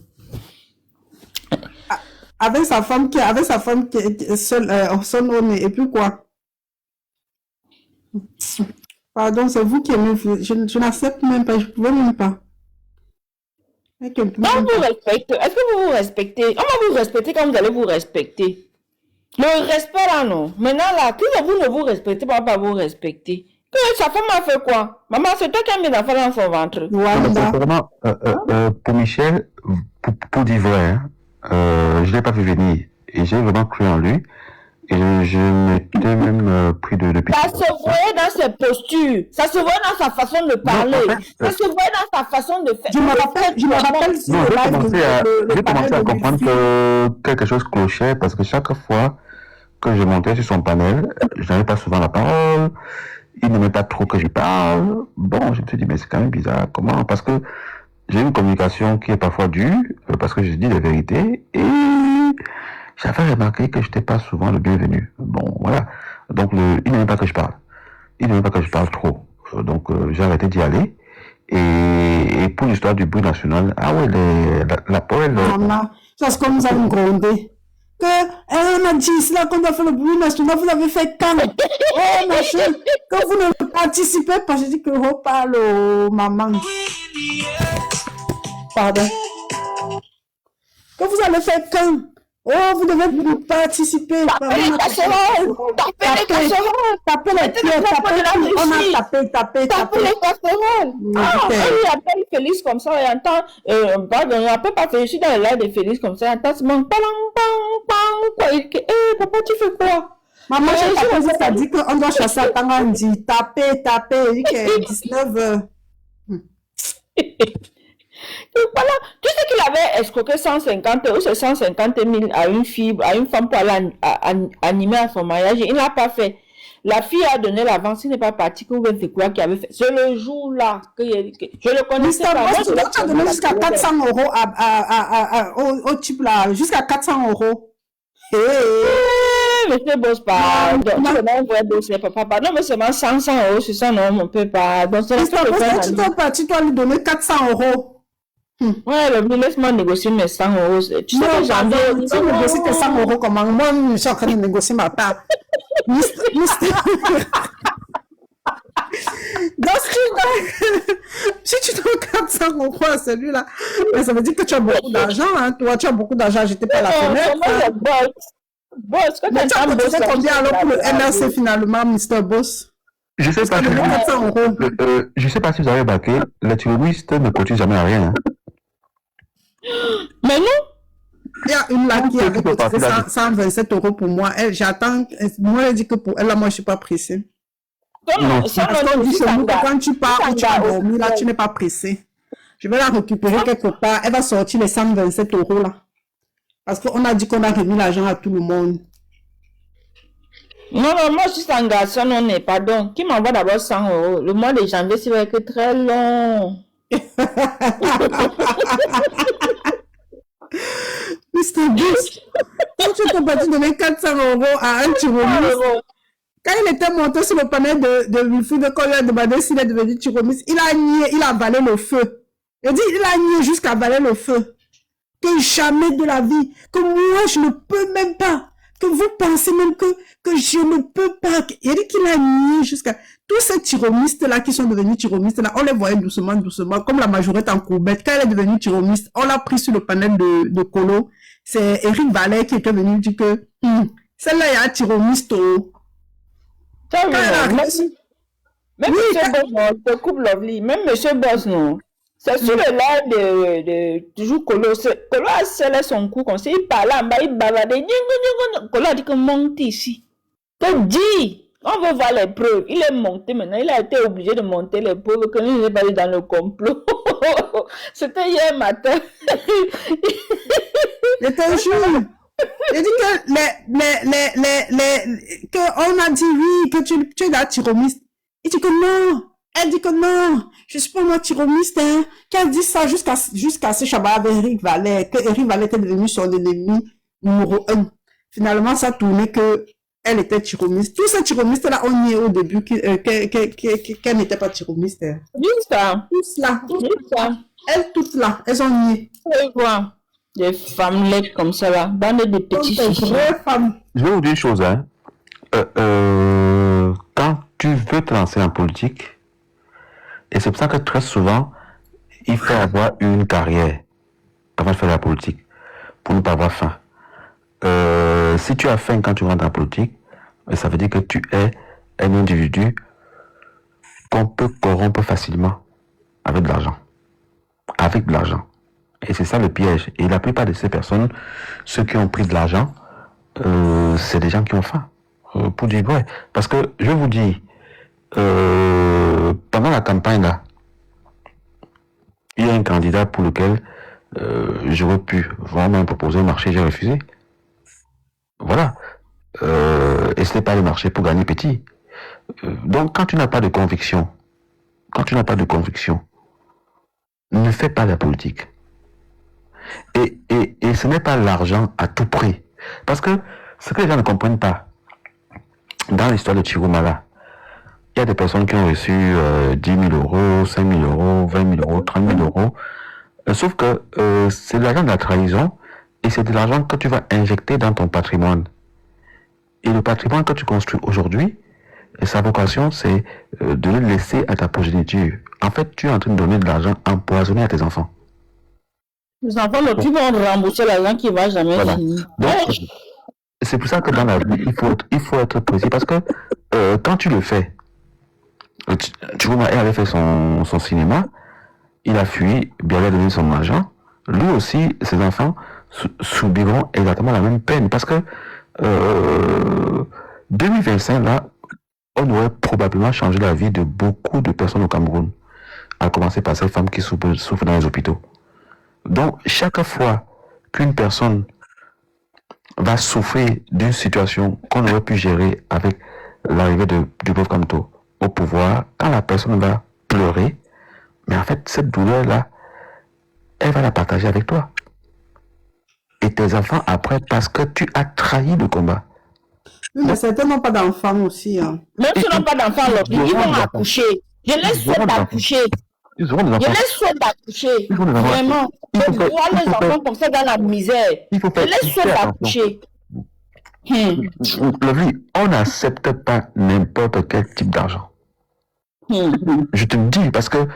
Avec sa femme qui est seule, son nom, et puis quoi? Pardon, c'est vous qui aimez, je n'accepte même pas, je ne pouvais même pas. Mais que- On vous respecte. Est-ce que vous vous respectez? On va vous respecter quand vous allez vous respecter. Le respect là, non. Maintenant là, si vous ne vous respectez pas, on va pas vous respecter. Que sa femme a fait quoi? Maman, c'est toi qui as mis l'enfant dans son ventre. Non, mais Rwanda. sincèrement, pour Michel, pour dire vrai, je ne l'ai pas vu venir. Et j'ai vraiment cru en lui. Et je m'étais même pris de Ça pitié. se voyait dans ses postures. Ça se voyait dans sa façon de parler. en fait, Ça se voyait dans sa façon de faire. Je me rappelle sur Non, le live j'ai commencé à de comprendre Wilfried. que quelque chose clochait parce que chaque fois que je montais sur son panel, je n'avais pas souvent la parole. Il n'aimait pas trop que je parle. Bon, je me suis dit, mais c'est quand même bizarre. Comment? Parce que j'ai une communication qui est parfois dure, parce que je dis des vérités, et j'avais remarqué que je n'étais pas souvent le bienvenu. Bon, voilà. Donc, il n'aimait pas que je parle. Il n'aimait pas que je parle trop. Donc, j'ai arrêté d'y aller. Et pour l'histoire du bruit national, ah ouais, la poêle, Maman, ça c'est comme nous allons gronder. Que, on a dit cela qu'on doit faire le bruit national, vous avez fait quand? Oh, machin, que vous ne participez pas, j'ai dit que on parle aux mamans. Pardon. Que vous allez faire quand? Oh, vous devez participer. Tapez les casseroles. Tapez les casseroles. Tapez les pieds, on a tapé. Tapez les casseroles. Ah, il appelle Félix comme ça, et entend, pardon, il appelle pas Félix, je suis dans le live de Félix comme ça, il entend, c'est mon quoi, il dit, papa, tu fais quoi? Maman, j'ai tapé, ça dit qu'on doit chasser à Tangandi. Taper, il dit qu'il est 19h. Donc voilà, tu sais qu'il avait escroqué 150 ou c'est 150 000 à une fille, à une femme pour aller animer à son mariage. Il n'a pas fait. La fille a donné l'avance, il n'est pas parti. Que vous c'est quoi qu'il avait fait? C'est le jour-là que je le connaissais Mr. pas. Boss, tu as donné jusqu'à 400 € au type là, jusqu'à 400 €. Monsieur Boss, pardon. Non, papa. Non, mais seulement 500 €, c'est ça, non, on ne peut pas. Donc, c'est Mr. Boss, tu dois partir, tu dois lui donner 400 €. Ouais, laisse-moi négocier mes 100 €. Tu sais que j'en ai. Tu négocies tes 100 € comment? Moi, je suis en train de négocier ma part. Donc, si tu donnes 400 € à celui-là, mais ça veut dire que tu as beaucoup d'argent, hein. Toi, tu as beaucoup d'argent à jeter par la fenêtre. Hein. Boss, Mais tu as cotisé combien alors pour le MRC finalement, Mr. Boss? je sais pas si 400 €. je sais pas si vous avez remarqué, les terroristes ne cotisent jamais à rien. Hein. Mais non. Il y a une là qui avait cotisé 127 € pour moi. Elle, j'attends. Moi, elle dit que pour elle, là, moi, je ne suis pas pressée. Non. Parce qu'on dit chez nous que quand tu pars ou tu as dormi, là, tu n'es pas pressé. Je vais la récupérer quelque part. Elle va sortir les 127 € là. Parce qu'on a dit qu'on a remis l'argent à tout le monde. Non, moi, je suis en garçon, on n'est pas donc. Qui m'envoie d'abord 100 €? Le mois de janvier, c'est vrai que très long. Mr. Boss, quand tu t'es parti donner 400 € à un tyromiste, quand il était monté sur le panel de Wilfried, quand il a demandé s'il est devenu tyromiste, il a nié, il a avalé le feu. Il dit, il a nié jusqu'à avaler le feu. Que jamais de la vie, que moi je ne peux même pas, que vous pensez même que je ne peux pas. Il dit qu'il a nié jusqu'à... Tous ces tyromistes-là qui sont devenus tyromistes, là, on les voyait doucement, comme la majorité en courbette. Quand elle est devenue tyromiste, on l'a pris sur le panel de Colo. C'est Eric Vallet qui était venu dire que celle-là, il y a un tyromiste. Même Monsieur Boss, non, c'est couple lovely. Même Monsieur Boss, non. C'est sur le live de toujours Colo. Colo a scellé son cou comme ça. Il parlait en bas, il bavardait. Colo a dit que monte ici. Que dit? On veut voir les preuves. Il est monté maintenant. Il a été obligé de monter les preuves que nous n'est pas dans le complot. C'était hier matin. Je te jure. Il dit que on a dit oui, que tu es la tyromiste. Il dit que non. Elle dit que non, je suis pas moi tyromiste, hein. Qu'elle dit ça jusqu'à ce chabat avec Eric Vallet, que Eric Vallet était devenu son ennemi numéro 1. Finalement, ça tournait que elle était tyromiste. Tous ces tyromistes-là, on y est au début qu'elle n'était pas tyromiste. Hein. Juste ça. Tous là. Juste ça. Elles toutes là, elles ont nié. Je vois. Des femmes laides comme ça là, bande de petits chichis. Vraies femmes. Je vais vous dire une chose, hein. Quand tu veux te lancer en politique, et c'est pour ça que très souvent, il faut avoir une carrière. avant de faire la politique, pour ne pas avoir faim. Si tu as faim quand tu rentres en politique, ça veut dire que tu es un individu qu'on peut corrompre facilement avec de l'argent. Avec de l'argent. Et c'est ça le piège. Et la plupart de ces personnes, ceux qui ont pris de l'argent, c'est des gens qui ont faim. Pour dire vrai. Parce que, je vous dis, pendant la campagne là, il y a un candidat pour lequel j'aurais pu vraiment proposer un marché, j'ai refusé. Voilà. Et ce n'est pas le marché pour gagner petit. Donc, quand tu n'as pas de conviction, ne fais pas la politique. Et ce n'est pas l'argent à tout prix. Parce que ce que les gens ne comprennent pas, dans l'histoire de Chirumala, il y a des personnes qui ont reçu 10 000 euros, 5 000 euros, 20 000 euros, 30 000 euros. Sauf que c'est de l'argent de la trahison et c'est de l'argent que tu vas injecter dans ton patrimoine. Et le patrimoine que tu construis aujourd'hui, sa vocation, c'est de le laisser à ta progéniture. En fait, tu es en train de donner de l'argent empoisonné à tes enfants. Les enfants, tu vas rembourser l'argent qui ne va jamais finir. Donc, c'est pour ça que dans la vie, il faut être précis. Parce que quand tu le fais, tu vois, elle avait fait son cinéma, il a fui, bien lui a donné son argent. Lui aussi, ses enfants subiront exactement la même peine. Parce que 2025, là, on aurait probablement changé la vie de beaucoup de personnes au Cameroun. À commencer par ces femmes qui souffrent dans les hôpitaux. Donc, chaque fois qu'une personne va souffrir d'une situation qu'on aurait pu gérer avec l'arrivée du pauvre Kamto au pouvoir, quand la personne va pleurer, mais en fait, cette douleur-là, elle va la partager avec toi. Et tes enfants après, parce que tu as trahi le combat. Mais certainement pas d'enfants aussi. Hein. Même s'ils n'ont pas d'enfants, ils vont accoucher. Je les souhaite d'accoucher. Ils auront des enfants. Je les souhaite d'accoucher. Vraiment. Il faut De voir les enfants comme ça dans la misère. Je les souhaite d'accoucher. Lovely, on n'accepte pas n'importe quel type d'argent. Je te le dis, parce que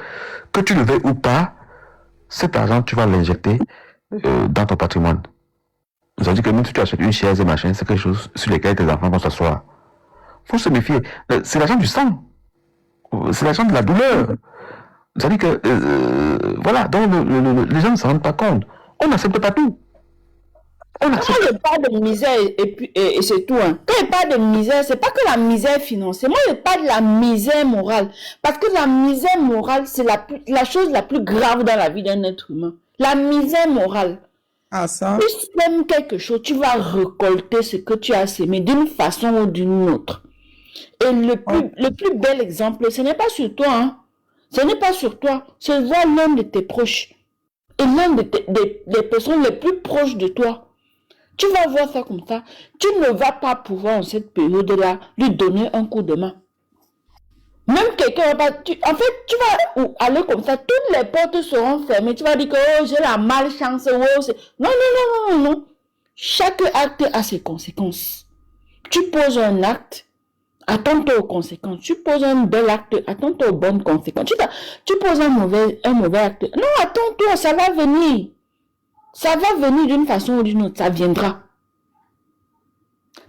tu le veuilles ou pas, cet argent, tu vas l'injecter dans ton patrimoine. Ça veut dire que même si tu achètes une chaise et machin, c'est quelque chose sur lequel tes enfants vont s'asseoir. Il faut se méfier. C'est l'argent du sang. C'est l'argent de la douleur. Ça veut dire que, voilà, donc les gens ne s'en rendent pas compte. On n'accepte pas tout. Quand je parle de misère, et c'est tout, hein. Quand je parle de misère, c'est pas que la misère financière. Moi, je parle de la misère morale. Parce que la misère morale, c'est la chose la plus grave dans la vie d'un être humain. La misère morale. Ah, ça. Si tu aimes quelque chose, tu vas récolter ce que tu as semé d'une façon ou d'une autre. Et le plus bel exemple, ce n'est pas sur toi, hein. Ce n'est pas sur toi. C'est voir l'un de tes proches. Et l'un des personnes les plus proches de toi. Tu vas voir ça comme ça. Tu ne vas pas pouvoir, en cette période-là, lui donner un coup de main. Même quelqu'un va pas... En fait, tu vas aller comme ça. Toutes les portes seront fermées. Tu vas dire que oh, j'ai la malchance. Oh, non. Chaque acte a ses conséquences. Tu poses un acte, attends-toi aux conséquences. Tu poses un bel acte, attends-toi aux bonnes conséquences. Tu poses un mauvais acte. Non, attends-toi, ça va venir. Ça va venir d'une façon ou d'une autre, ça viendra.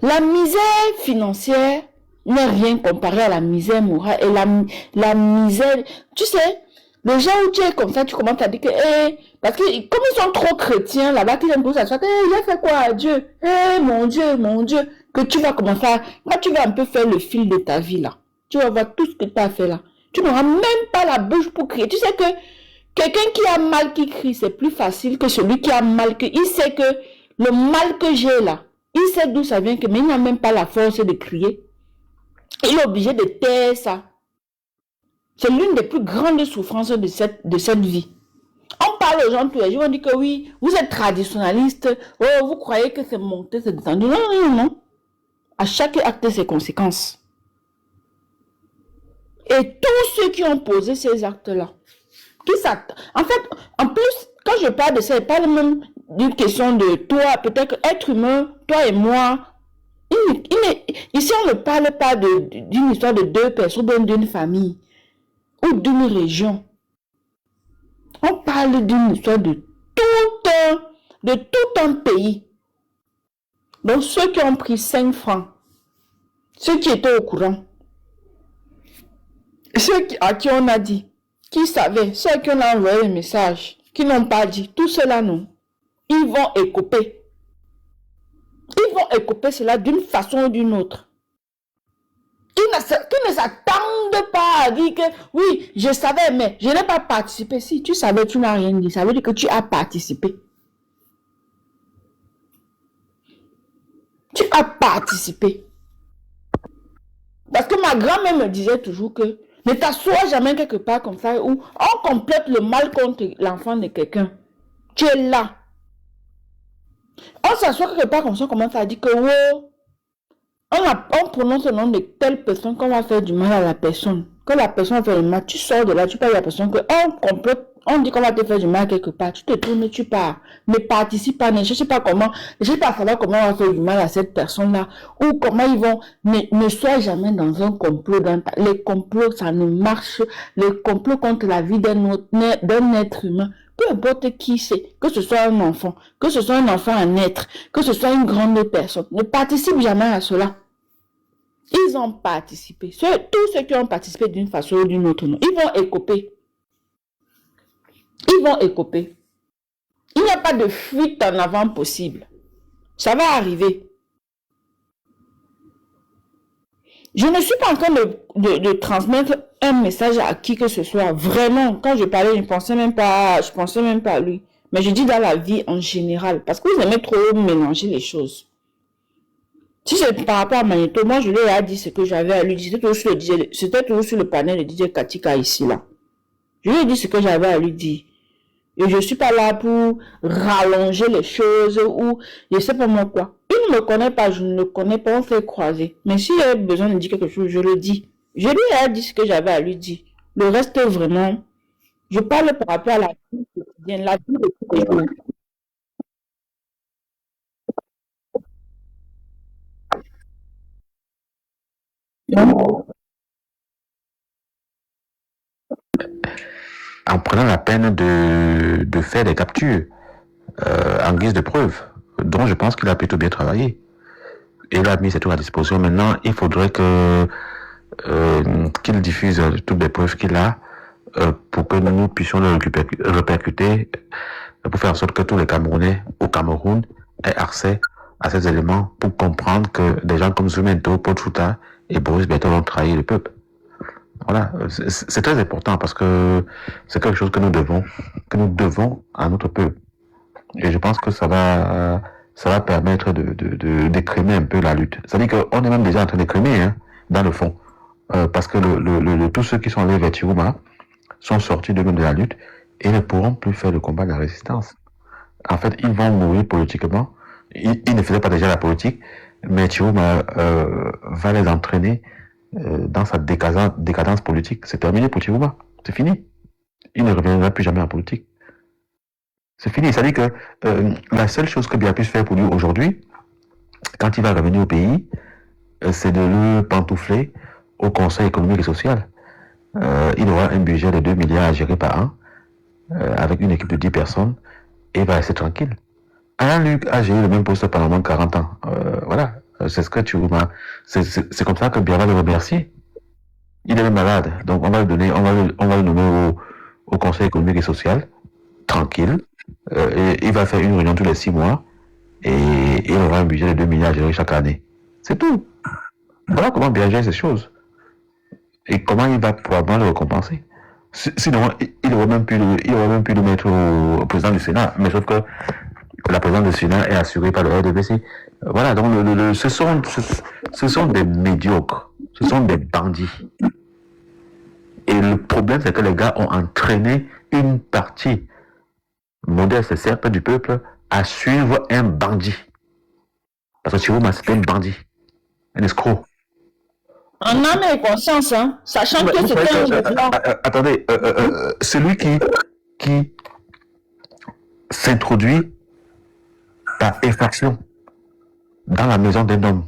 La misère financière n'est rien comparé à la misère morale. Et la misère, tu sais, les gens où tu es comme ça, tu commences à dire que, parce que comme ils sont trop chrétiens là-bas, qu'ils aiment pour ça, j'ai fait quoi à Dieu? Mon Dieu, que tu vas commencer à, quand tu vas un peu faire le fil de ta vie là, tu vas voir tout ce que tu as fait là. Tu n'auras même pas la bouche pour crier. Tu sais que quelqu'un qui a mal qui crie, c'est plus facile que celui qui a mal que... Il sait que le mal que j'ai là, il sait d'où ça vient, mais il n'a même pas la force de crier. Il est obligé de taire ça. C'est l'une des plus grandes souffrances de cette vie. On parle aux gens tous les jours, on dit que oui, vous êtes traditionnaliste, oh, vous croyez que c'est monté, c'est descendu. Non. À chaque acte, ses conséquences. Et tous ceux qui ont posé ces actes-là, en fait, en plus, quand je parle de ça, je parle même d'une question de toi, peut-être être humain, toi et moi. Ici, on ne parle pas d'une histoire de deux personnes, d'une famille ou d'une région. On parle d'une histoire de de tout un pays. Donc, ceux qui ont pris 5 francs, ceux qui étaient au courant, ceux à qui on a dit, qui savaient, ceux qui ont envoyé le message, qui n'ont pas dit, tout cela non, ils vont écoper. Ils vont écoper cela d'une façon ou d'une autre. Qui ne s'attendent pas à dire que oui, je savais, mais je n'ai pas participé. Si tu savais, tu n'as rien dit. Ça veut dire que tu as participé. Tu as participé. Parce que ma grand-mère me disait toujours que ne t'assois jamais quelque part comme ça où on complète le mal contre l'enfant de quelqu'un. Tu es là. On s'assoit quelque part comme ça, on commence à dire que oh, on prononce le nom de telle personne qu'on va faire du mal à la personne. Que la personne fait le mal, tu sors de là, tu parles à la personne que on dit qu'on va te faire du mal quelque part, tu te tournes, tu pars. Ne participe pas, ne cherche pas comment, ne cherche pas à savoir comment on va faire du mal à cette personne-là, ou comment ils vont, ne sois jamais dans un complot. Les complots, ça ne marche. Les complots contre la vie d'un être humain, peu importe qui c'est, que ce soit un enfant, que ce soit un enfant à naître, que ce soit une grande personne, ne participe jamais à cela. Ils ont participé. Tous ceux qui ont participé d'une façon ou d'une autre, non, ils vont écoper. Ils vont écoper. Il n'y a pas de fuite en avant possible. Ça va arriver. Je ne suis pas en train de transmettre un message à qui que ce soit. Vraiment, quand je parlais, je ne pensais même pas à lui. Mais je dis dans la vie en général. Parce que vous aimez trop mélanger les choses. Si c'est par rapport à Magneto, moi je lui ai dit ce que j'avais à lui dire. C'était toujours sur le panel de DJ Katika ici là. Je lui ai dit ce que j'avais à lui dire. Et je ne suis pas là pour rallonger les choses ou je ne sais pas moi quoi. Il ne me connaît pas, je ne le connais pas, on fait croiser. Mais s'il a besoin de dire quelque chose, je le dis. Je lui ai dit ce que j'avais à lui dire. Le reste vraiment, je parle par rapport à la vie quotidienne, la vie de tous les jours. En prenant la peine de faire des captures en guise de preuve, dont je pense qu'il a plutôt bien travaillé. Et il a mis ses trucs à disposition. Maintenant, il faudrait qu'il diffuse toutes les preuves qu'il a pour que nous puissions le répercuter, pour faire en sorte que tous les Camerounais au Cameroun aient accès à ces éléments pour comprendre que des gens comme Zumento, Paul Chouta et Boris Berthold ont trahi le peuple. Voilà, c'est très important parce que c'est quelque chose que nous devons à notre peuple. Et je pense que ça va permettre d'écrémer un peu la lutte. C'est-à-dire qu'on est même déjà en train d'écrémer, hein, dans le fond. Parce que tous ceux qui sont allés vers Tirouma sont sortis d'eux-mêmes de la lutte et ne pourront plus faire le combat de la résistance. En fait, ils vont mourir politiquement. Ils ne faisaient pas déjà la politique, mais Tirouma va les entraîner dans sa décadence politique. C'est terminé pour Tirouma. C'est fini. Il ne reviendra plus jamais en politique. C'est fini. C'est-à-dire que la seule chose que Biya puisse faire pour lui aujourd'hui, quand il va revenir au pays, c'est de le pantoufler au Conseil économique et social. Il aura un budget de 2 milliards à gérer par an, avec une équipe de 10 personnes, et il va rester tranquille. Alain Luc a géré le même poste pendant moins de 40 ans. Voilà. C'est ce que c'est comme ça que Biya va le remercier. Il est malade, donc on va le nommer au Conseil économique et social, tranquille. Et il va faire une réunion tous les 6 mois et il aura un budget de 2 milliards à gérer chaque année. C'est tout. Voilà comment Biya gère ces choses. Et comment il va probablement le récompenser. Sinon, il aurait même pu le mettre au président du Sénat, mais sauf que la présidence du Sénat est assurée par le RDPC. Voilà, donc ce sont des médiocres, ce sont des bandits. Et le problème, c'est que les gars ont entraîné une partie modeste, certes, du peuple à suivre un bandit. Parce que Chirouma, c'était un bandit, un escroc. En âme et conscience, hein, sachant que c'était un mouvement. Attendez, celui qui s'introduit par effraction dans la maison d'un homme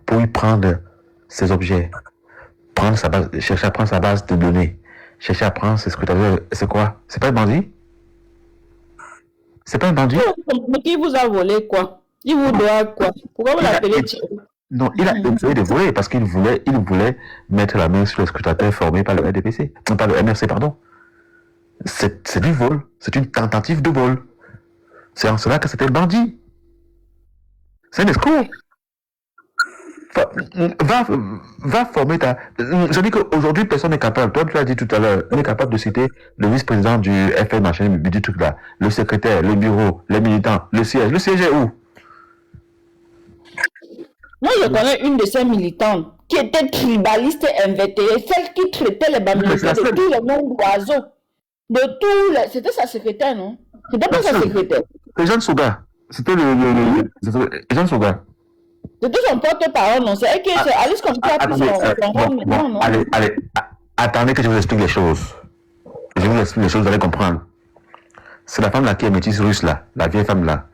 pour y prendre ses objets, chercher à prendre sa base de données, chercher à prendre ses scrutateurs, c'est quoi? C'est pas un bandit? C'est pas un bandit. Qui vous a volé quoi? Il vous doit quoi? Pourquoi vous l'appelez Thierry? Non, il a essayé de voler parce qu'il voulait mettre la main sur les scrutateurs formés par le RDPC, par le MRC, pardon. C'est du vol. C'est une tentative de vol. C'est en cela que c'était un bandit. C'est un escroc. Va former ta... Je dis qu'aujourd'hui, personne n'est capable. Toi, tu l'as dit tout à l'heure, on est capable de citer le vice-président du FN, machin, du truc là, le secrétaire, le bureau, les militants, le siège. Le siège est où? Moi, je connais une de ces militantes qui était tribaliste invétérée, celle qui traitait les bambousins de tous les noms d'oiseaux. De tous les... C'était sa secrétaire, non? C'était pas sa secrétaire. C'est Jean Souga. C'était Jean Souga. C'était son porte-parole, non? C'est elle qui est Alice comme ça a pris son rôle maintenant, non? Allez, attendez que je vous explique les choses. Je vous explique les choses, vous allez comprendre. C'est la femme là qui est métisse russe là, la vieille femme là,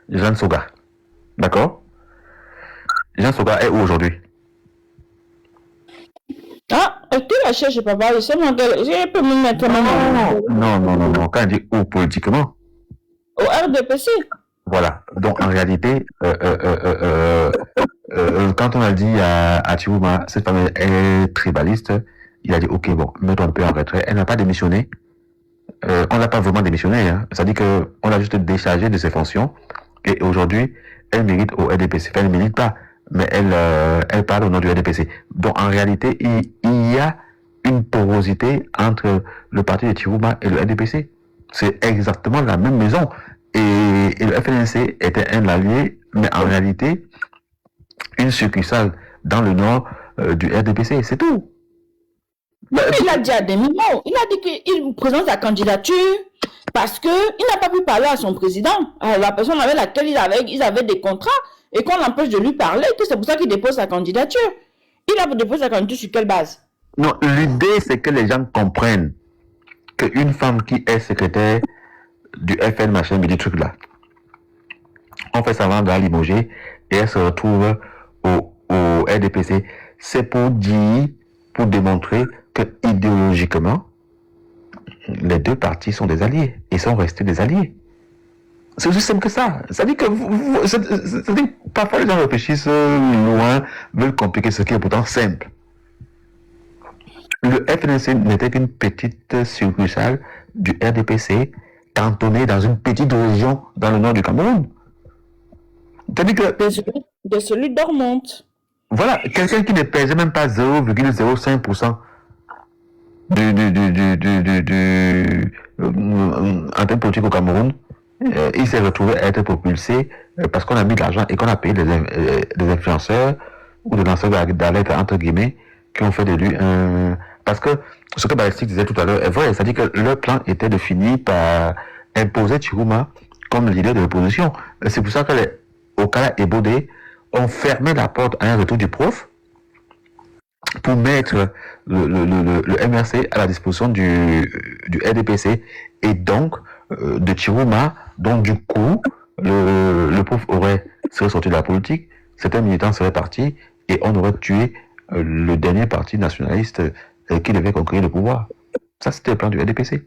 Jeanne Souga. D'accord? Jeanne Souga est où aujourd'hui? Ah, est-ce que la cherche, papa? Je sais moi qu'elle... Je peux me mettre Non. Quand elle dit où politiquement? Au RDPC. Voilà. Donc en réalité, quand on a dit à Chirouma, cette femme est tribaliste, il a dit ok, bon, mets-toi un peu en retrait. Elle n'a pas démissionné. On l'a pas vraiment démissionné. Hein. C'est-à-dire qu'on l'a juste déchargé de ses fonctions. Et aujourd'hui, elle mérite au RDPC. Enfin, elle ne mérite pas, mais elle parle au nom du RDPC. Donc en réalité, il y a une porosité entre le parti de Chirouma et le RDPC. C'est exactement la même maison. Et le FNC était un allié, mais en réalité, une succursale dans le nord du RDPC, c'est tout. Mais il a dit à demi-mot, il a dit qu'il présente sa candidature parce qu'il n'a pas pu parler à son président, à la personne avec laquelle ils avaient des contrats, et qu'on l'empêche de lui parler, que c'est pour ça qu'il dépose sa candidature. Il a déposé sa candidature sur quelle base? Non, l'idée, c'est que les gens comprennent qu'une femme qui est secrétaire du FN, machin, mais du truc là, on fait semblant de la limoger et elle se retrouve au RDPC. C'est pour démontrer que idéologiquement, les deux partis sont des alliés et sont restés des alliés. C'est aussi simple que ça. Ça dit que parfois les gens réfléchissent loin, veulent compliquer ce qui est pourtant simple. Le FNC n'était qu'une petite succursale du RDPC cantonné dans une petite région dans le nord du Cameroun. C'est-à-dire que... De celui d'Ormont. Voilà, quelqu'un qui ne pesait même pas 0,05% en termes politiques au Cameroun, il s'est retrouvé à être propulsé parce qu'on a mis de l'argent et qu'on a payé des influenceurs ou des lanceurs d'alerte, entre guillemets, qui ont fait de lui un... Parce que ce que Balestique disait tout à l'heure est vrai, c'est-à-dire que leur plan était de finir par imposer Chirouma comme leader de l'opposition. C'est pour ça que les Okala et Bodé ont fermé la porte à un retour du prof pour mettre le MRC à la disposition du RDPC et donc de Chirouma. Donc du coup, le prof serait sorti de la politique, certains militants seraient partis et on aurait tué le dernier parti nationaliste qui devait conquérir le pouvoir. Ça, c'était le plan du RDPC.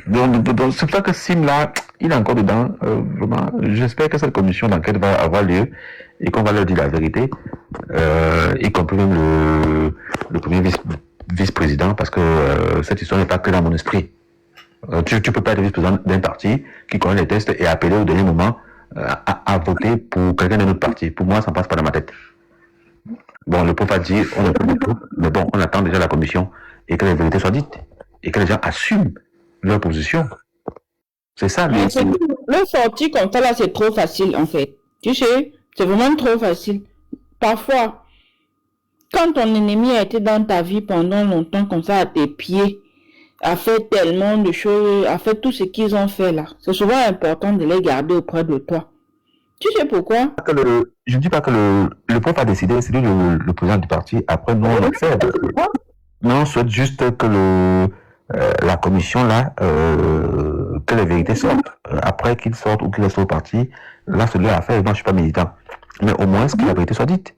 Donc c'est pour ça que Sim là, il est encore dedans. Vraiment, j'espère que cette commission d'enquête va avoir lieu et qu'on va leur dire la vérité, y compris même le premier vice-président, parce que cette histoire n'est pas que dans mon esprit. Tu peux pas être vice-président d'un parti qui connaît les tests et appeler au dernier moment à voter pour quelqu'un d'un autre parti. Pour moi, ça ne passe pas dans ma tête. Bon, le prof a dit, on a pas du tout, mais bon, on attend déjà la commission et que les vérités soient dites et que les gens assument leur position. C'est ça. Mais le sortir comme ça là, c'est trop facile en fait. Tu sais, c'est vraiment trop facile. Parfois, quand ton ennemi a été dans ta vie pendant longtemps comme ça à tes pieds, a fait tellement de choses, a fait tout ce qu'ils ont fait là, c'est souvent important de les garder auprès de toi. Tu sais pourquoi? Je ne dis pas que le prof a décidé, c'est lui le président du parti. Après, nous, on observe. Non, on souhaite juste que la commission, là, que les vérités sortent. Après qu'ils sortent ou qu'ils restent au parti, là, c'est leur affaire. Moi, je ne suis pas militant. Mais au moins, que la vérité soit dite.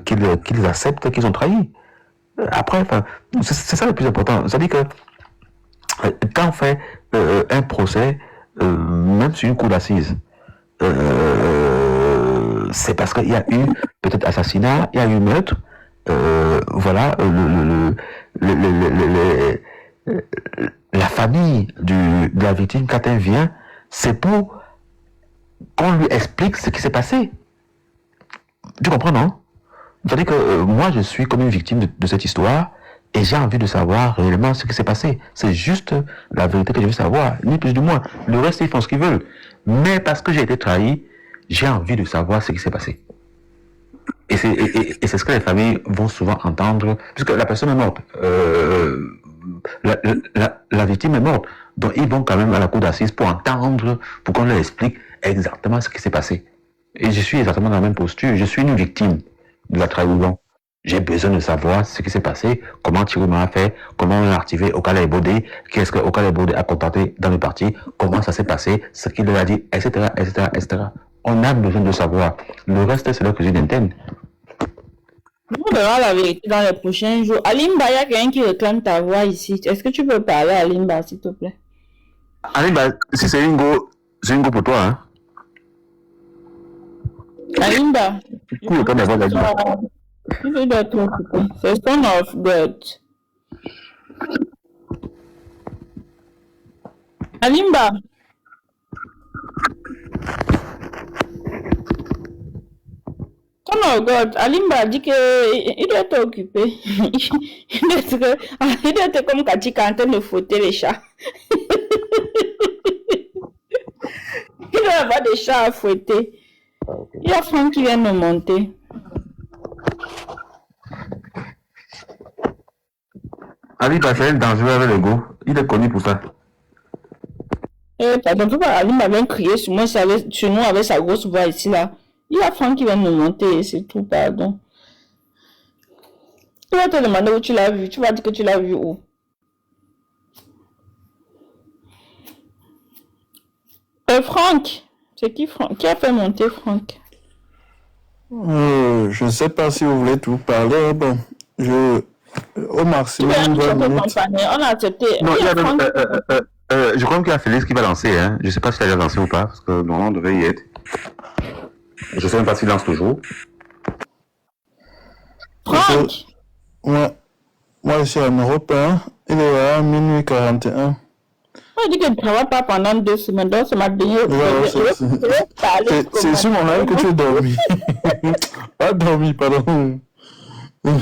Qu'ils acceptent qu'ils ont trahi. Après, c'est ça le plus important. C'est-à-dire que quand on fait un procès, même sur une cour d'assises, c'est parce qu'il y a eu peut-être assassinat, il y a eu meurtre, voilà, la famille de la victime, quand elle vient, c'est pour qu'on lui explique ce qui s'est passé. Tu comprends, non? C'est-à-dire que moi, je suis comme une victime de cette histoire et j'ai envie de savoir réellement ce qui s'est passé. C'est juste la vérité que je veux savoir, ni plus ni moins. Le reste, ils font ce qu'ils veulent. Mais parce que j'ai été trahi, j'ai envie de savoir ce qui s'est passé. Et c'est ce que les familles vont souvent entendre, puisque la personne est morte. La victime est morte. Donc ils vont quand même à la cour d'assises pour entendre, pour qu'on leur explique exactement ce qui s'est passé. Et je suis exactement dans la même posture. Je suis une victime de la trahison. J'ai besoin de savoir ce qui s'est passé, comment Thierry m'a fait, comment on a activé Okala Ebode, qu'est-ce que Okala Ebode a contacté dans le parti, comment ça s'est passé, ce qu'il leur a dit, etc., etc., etc. On a besoin de savoir. Le reste, c'est leur cuisine interne. On verra la vérité dans les prochains jours. Alimba, il y a quelqu'un qui réclame ta voix ici. Est-ce que tu peux parler à Alimba, s'il te plaît? Alimba, si c'est une go pour toi, hein. Alimba. Coup, le temps d'avoir la voix. Il doit être occupé. C'est Son of God. Alimba. Son of God. Alimba dit qu'il doit être occupé. Il doit être comme Katika en train de fouetter les chats. Il doit avoir des chats à fouetter. Il y a Franck qui vient de monter. Ali Pascal est dangereux avec le go. Il est connu pour ça. Pardon, Ali m'a bien crié sur moi, sur nous avec sa grosse voix ici là. Il y a Franck qui vient de monter, c'est tout, pardon. Tu vas te demander où tu l'as vu. Tu vas dire que tu l'as vu où. Franck. C'est qui Franck? Qui a fait monter Franck? Je ne sais pas si vous voulez tout parler. Bon, au maximum, on a accepté. Non, je crois qu'il y a Félix qui va lancer. Hein. Je ne sais pas s'il a déjà lancé ou pas, parce que normalement on devait y être. Je ne sais même pas s'il lance toujours. Franck. Moi, je suis en Europe. Il est à minuit 41. On dit que tu ne travailles pas pendant 2 semaines, donc c'est ma dernière. C'est sur mon live que tu as dormi. Pas dormi, pardon. Mais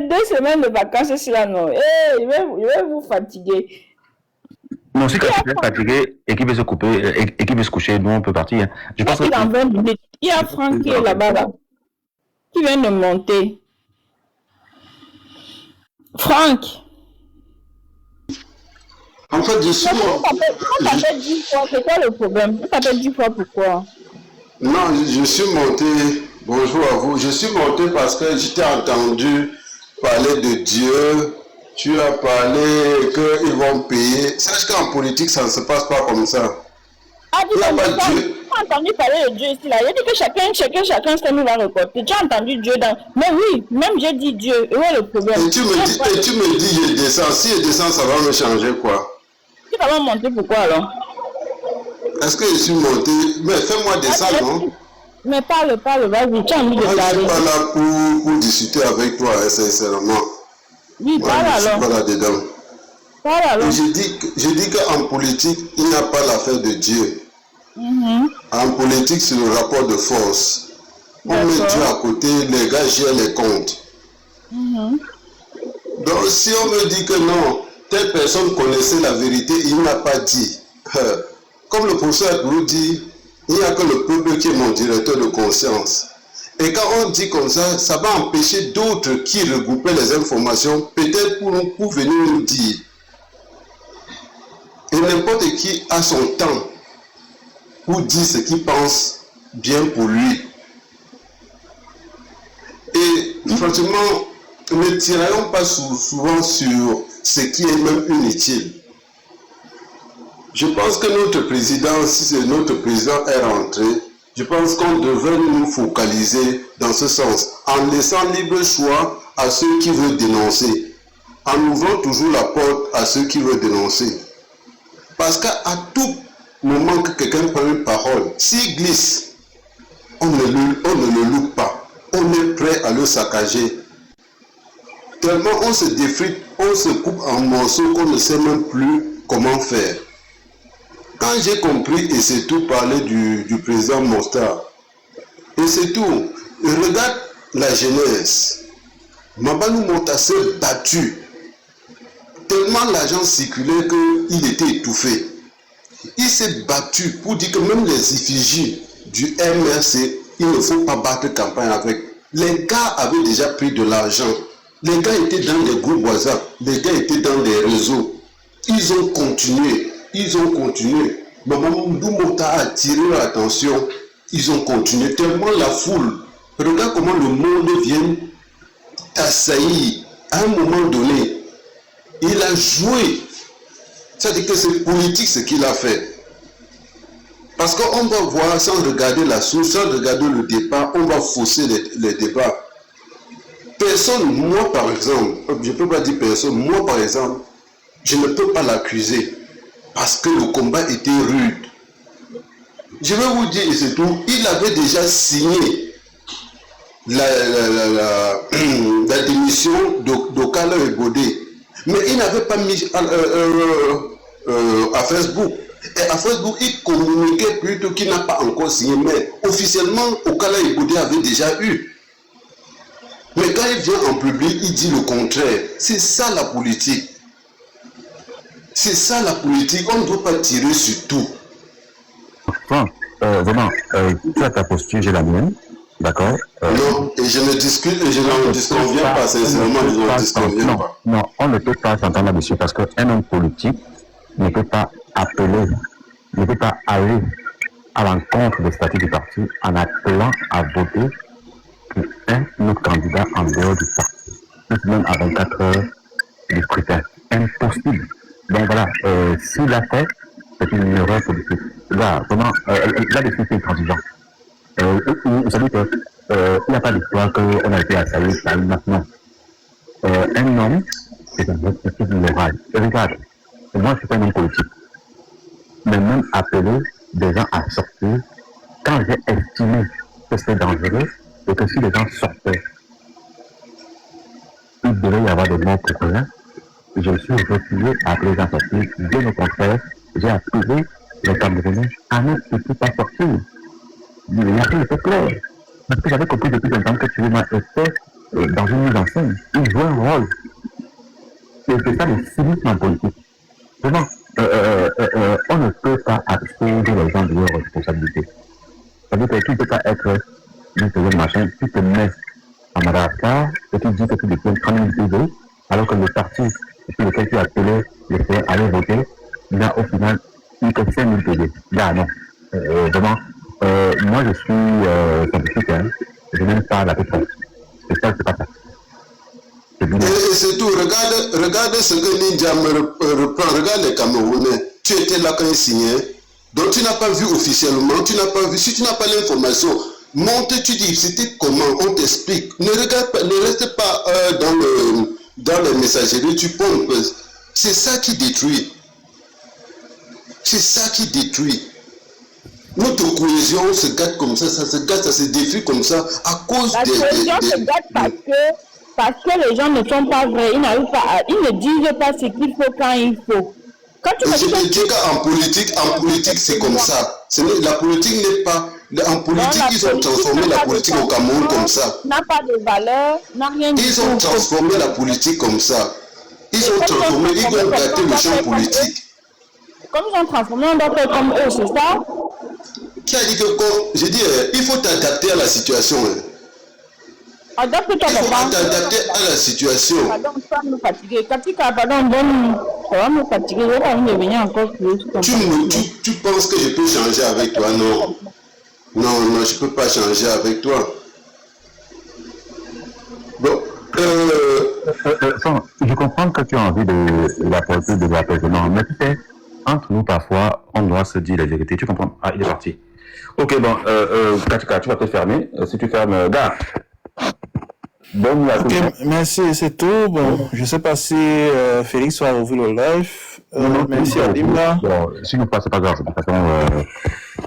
2 semaines de vacances, c'est là, non. Je vais vous fatiguer. Non, si quelqu'un est fatigué et qui veut se couper et qui veut se coucher, nous on peut partir. Hein. Je pense que... Il y a Franck qui est là-bas, là, qui vient de monter. Franck. En fait, je suis... On t'appelle 10 fois, c'est quoi le problème? On t'appelle 10 fois, pourquoi? Non, je suis monté, bonjour à vous, je suis monté parce que je t'ai entendu parler de Dieu, tu as parlé qu'ils vont payer. Sache qu'en politique, ça ne se passe pas comme ça. Ah, tu n'as pas entendu parler de Dieu ici, là. Il dit que chacun ce qu'il va reporter. Tu as entendu Dieu dans... Mais oui, même j'ai dit Dieu, où est le problème? Et tu me dis, je descends. Si je descends, ça va me changer quoi? Tu vas monter pourquoi alors? Est-ce que je suis monté? Mais fais-moi descendre, non? Mais parle, vas-y, tu as envie de parler. Je ne suis pas là pour discuter avec toi, sincèrement. Oui, parle alors. Je ne suis pas là-dedans. Parle alors. Je dis qu'en politique, il n'y a pas l'affaire de Dieu. En politique, c'est le rapport de force. On met Dieu à côté, les gars gèrent les comptes. Donc, si on me dit que non, telle personne connaissait la vérité, il n'a pas dit. Comme le professeur nous dit, il n'y a que le peuple qui est mon directeur de conscience. Et quand on dit comme ça va empêcher d'autres qui regroupaient les informations, peut-être pour venir nous dire. Et n'importe qui a son temps pour dire ce qu'il pense bien pour lui. Et franchement, ne tiraillons pas souvent sur ce qui est même inutile. Je pense que notre président, si c'est notre président est rentré, je pense qu'on devrait nous focaliser dans ce sens, en laissant libre choix à ceux qui veulent dénoncer. en ouvrant toujours la porte à ceux qui veulent dénoncer. Parce qu'à tout moment que quelqu'un prend une parole, s'il glisse, on ne le loupe pas. On est prêt à le saccager. Tellement on se défrite, on se coupe en morceaux qu'on ne sait même plus comment faire. Quand j'ai compris, et c'est tout, parler du président Mostar, et c'est tout, regarde la jeunesse. Mabanou Monta s'est battu. Tellement l'argent circulait qu'il était étouffé. Il s'est battu pour dire que même les effigies du MRC, il ne faut pas battre campagne avec. Les gars avaient déjà pris de l'argent. Les gars étaient dans les groupes WhatsApp. Les gars étaient dans les réseaux. Ils ont continué. Maman Monta a attiré leur attention. Ils ont continué. Tellement la foule. Regarde comment le monde vient assaillir. À un moment donné, il a joué. C'est-à-dire que c'est politique ce qu'il a fait. Parce qu'on va voir, sans regarder la source, sans regarder le départ, on va fausser les débats. Personne, moi par exemple, je ne peux pas dire personne, moi par exemple, je ne peux pas l'accuser. Parce que le combat était rude. Je vais vous dire, et c'est tout, il avait déjà signé la démission d'Okala et Godé. Mais il n'avait pas mis à Facebook. Et à Facebook, il communiquait plutôt qu'il n'a pas encore signé. Mais officiellement, Okala et Godé avait déjà eu. Mais quand il vient en public, il dit le contraire. C'est ça la politique. C'est ça la politique. On ne doit pas tirer sur tout. Enfin, vraiment, tu as ta posture, j'ai la mienne. D'accord. Non, et je ne discute, et je n'en disconviens pas, sincèrement, je n'en disconviens pas. Non, on ne peut pas s'entendre là-dessus parce qu'un homme politique ne peut pas appeler, ne peut pas aller à l'encontre des statuts du parti en appelant à voter pour un autre candidat en dehors du parti. Même à 24 heures du scrutin. Impossible. Donc voilà, s'il l'a fait, c'est une erreur politique. Là, vraiment, là-dessus, c'est intransigeant. Vous savez qu'il n'y a pas d'histoire qu'on a été assailli par une maintenant. Un homme, c'est un objectif moral. Et regarde, moi je ne suis pas un homme politique. Mais même appeler des gens à sortir, quand j'ai estimé que c'est dangereux, et que si les gens sortaient, il devait y avoir des morts pour rien, je suis refusé à appeler les gens à sortir. Bien au contraire, j'ai appelé les Camerounais à ne surtout pas sortir. La chose était claire. Parce que j'avais compris depuis longtemps que Chiroma était dans une mise en scène. Il jouait un rôle. Et c'est ça le cynisme en politique. Vraiment, on ne peut pas absoudre les gens de leurs responsabilités. Ça veut dire que tu ne peux pas être du machin, tu te mets à Madagascar et tu dis que tu détiens 30 000 PV, alors que le parti sur lequel tu as appelé les frères à aller voter, il a au final eu que 5 000 PV. Là, non. Vraiment. Moi je suis scientifique, hein. Je n'aime pas la pétrole. C'est ça, c'est pas ça. Et c'est tout, regarde ce que Ninja me reprend, regarde les Camerounais. Tu étais là quand il signait, donc tu n'as pas vu officiellement, tu n'as pas vu, si tu n'as pas l'information, monte, tu dis c'était comment, on t'explique. Ne regarde pas, ne reste pas dans les messageries, tu pompes. C'est ça qui détruit. C'est ça qui détruit. Notre cohésion se gâte comme ça se gâte, ça se détruit comme ça à cause la cohésion se gâte parce que les gens ne sont pas vrais, ils n'arrivent pas à, ils ne disent pas ce qu'il faut quand il faut. Quand tu je te dis qu'en politique c'est comme ça. La politique n'est pas... En politique, ils ont transformé la politique au Cameroun comme ça. N'a pas de valeur, n'a rien du tout. Ils ont transformé la politique comme ça. Ils ont transformé, ils ont gâté le champ politique. Comme ils ont transformé, on doit faire comme eux, c'est ça? Qui a dit que, je dis, il faut t'adapter à la situation. Adapte-toi, il faut t'adapter à la situation. Pardon, ça va me fatiguer. Katika, pardon, ça va me fatiguer. Je vais revenir encore plus. Tu penses que je peux changer avec toi? Non. Non, non, je ne peux pas changer avec toi. Bon. Je comprends que tu as envie de l'apporter de l'apaisement, mais tu sais, entre nous, parfois, on doit se dire la vérité. Tu comprends? Ah, il est parti. Ok, bon, Katika, tu vas te fermer. Si tu fermes, gars. Bonne nuit à tous. Ok, merci, c'est tout. Bon, je sais pas si Félix va ouvrir le live. Merci à Limba. Bon, si nous passons, c'est pas grave. De toute façon,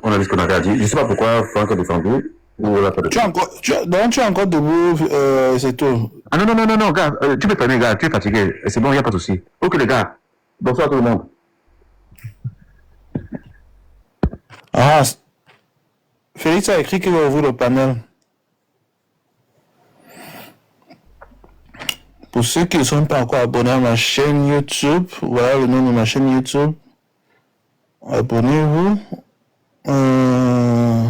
on a vu ce qu'on avait à dire. Je sais pas pourquoi Franck a descendu. Tu es encore debout, c'est tout. Ah non, gars, tu peux fermer, gars, tu es fatigué. C'est bon, il n'y a pas de souci. Ok, les gars, bonsoir à tout le monde. Ah, Félix a écrit qu'il va ouvrir le panel. Pour ceux qui ne sont pas encore abonnés à ma chaîne YouTube, voilà le nom de ma chaîne YouTube. Abonnez-vous.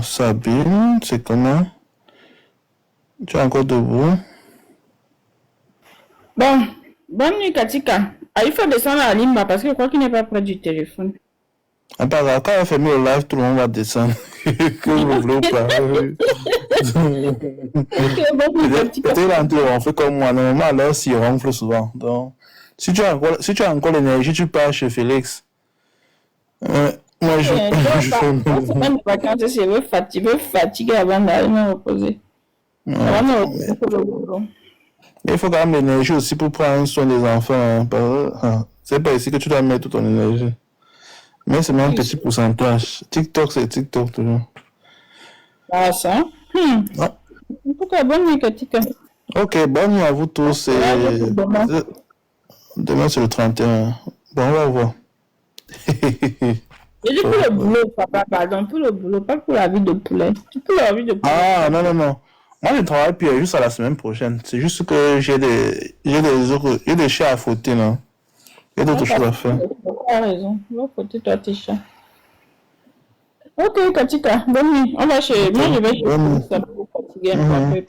Sabine, c'est comment? Tu es encore debout? Bon, bonne nuit Katika. Ah, il faut descendre à Limba parce que je crois qu'il n'est pas près du téléphone. Ah, pas grave, quand on fait le live, tout le monde va descendre. Que vous voulez ou pas. Peut-être on fait comme moi. Normalement, à l'heure, si on ronfle souvent. Donc, si tu as encore l'énergie, tu pars chez Félix. Moi, je fais. Une semaine de vacances, je vais fatiguer avant d'aller me reposer. Il faut quand même l'énergie aussi pour prendre soin des enfants. Hein, c'est pas ici que tu dois mettre toute ton énergie. Mais c'est même un petit pourcentage. TikTok, c'est TikTok toujours. Ah, ça? En tout cas, bonne nuit, Katika. Ok, bonne nuit à vous tous. Demain, c'est le 31. Bon, on va voir. Je dis pour le boulot, papa, pardon, pour le boulot, pas pour la vie de poulet. Pour la vie de poulet. Ah, non. Moi, je travaille puis juste à la semaine prochaine. C'est juste que j'ai des chats à fouetter, là. Il y a d'autres choses à faire. Tu as raison. Va fouetter toi tes chats. Ok, Katika, bonne nuit. On va chez... Moi, je vais chez... Ça va vous fatiguer un peu.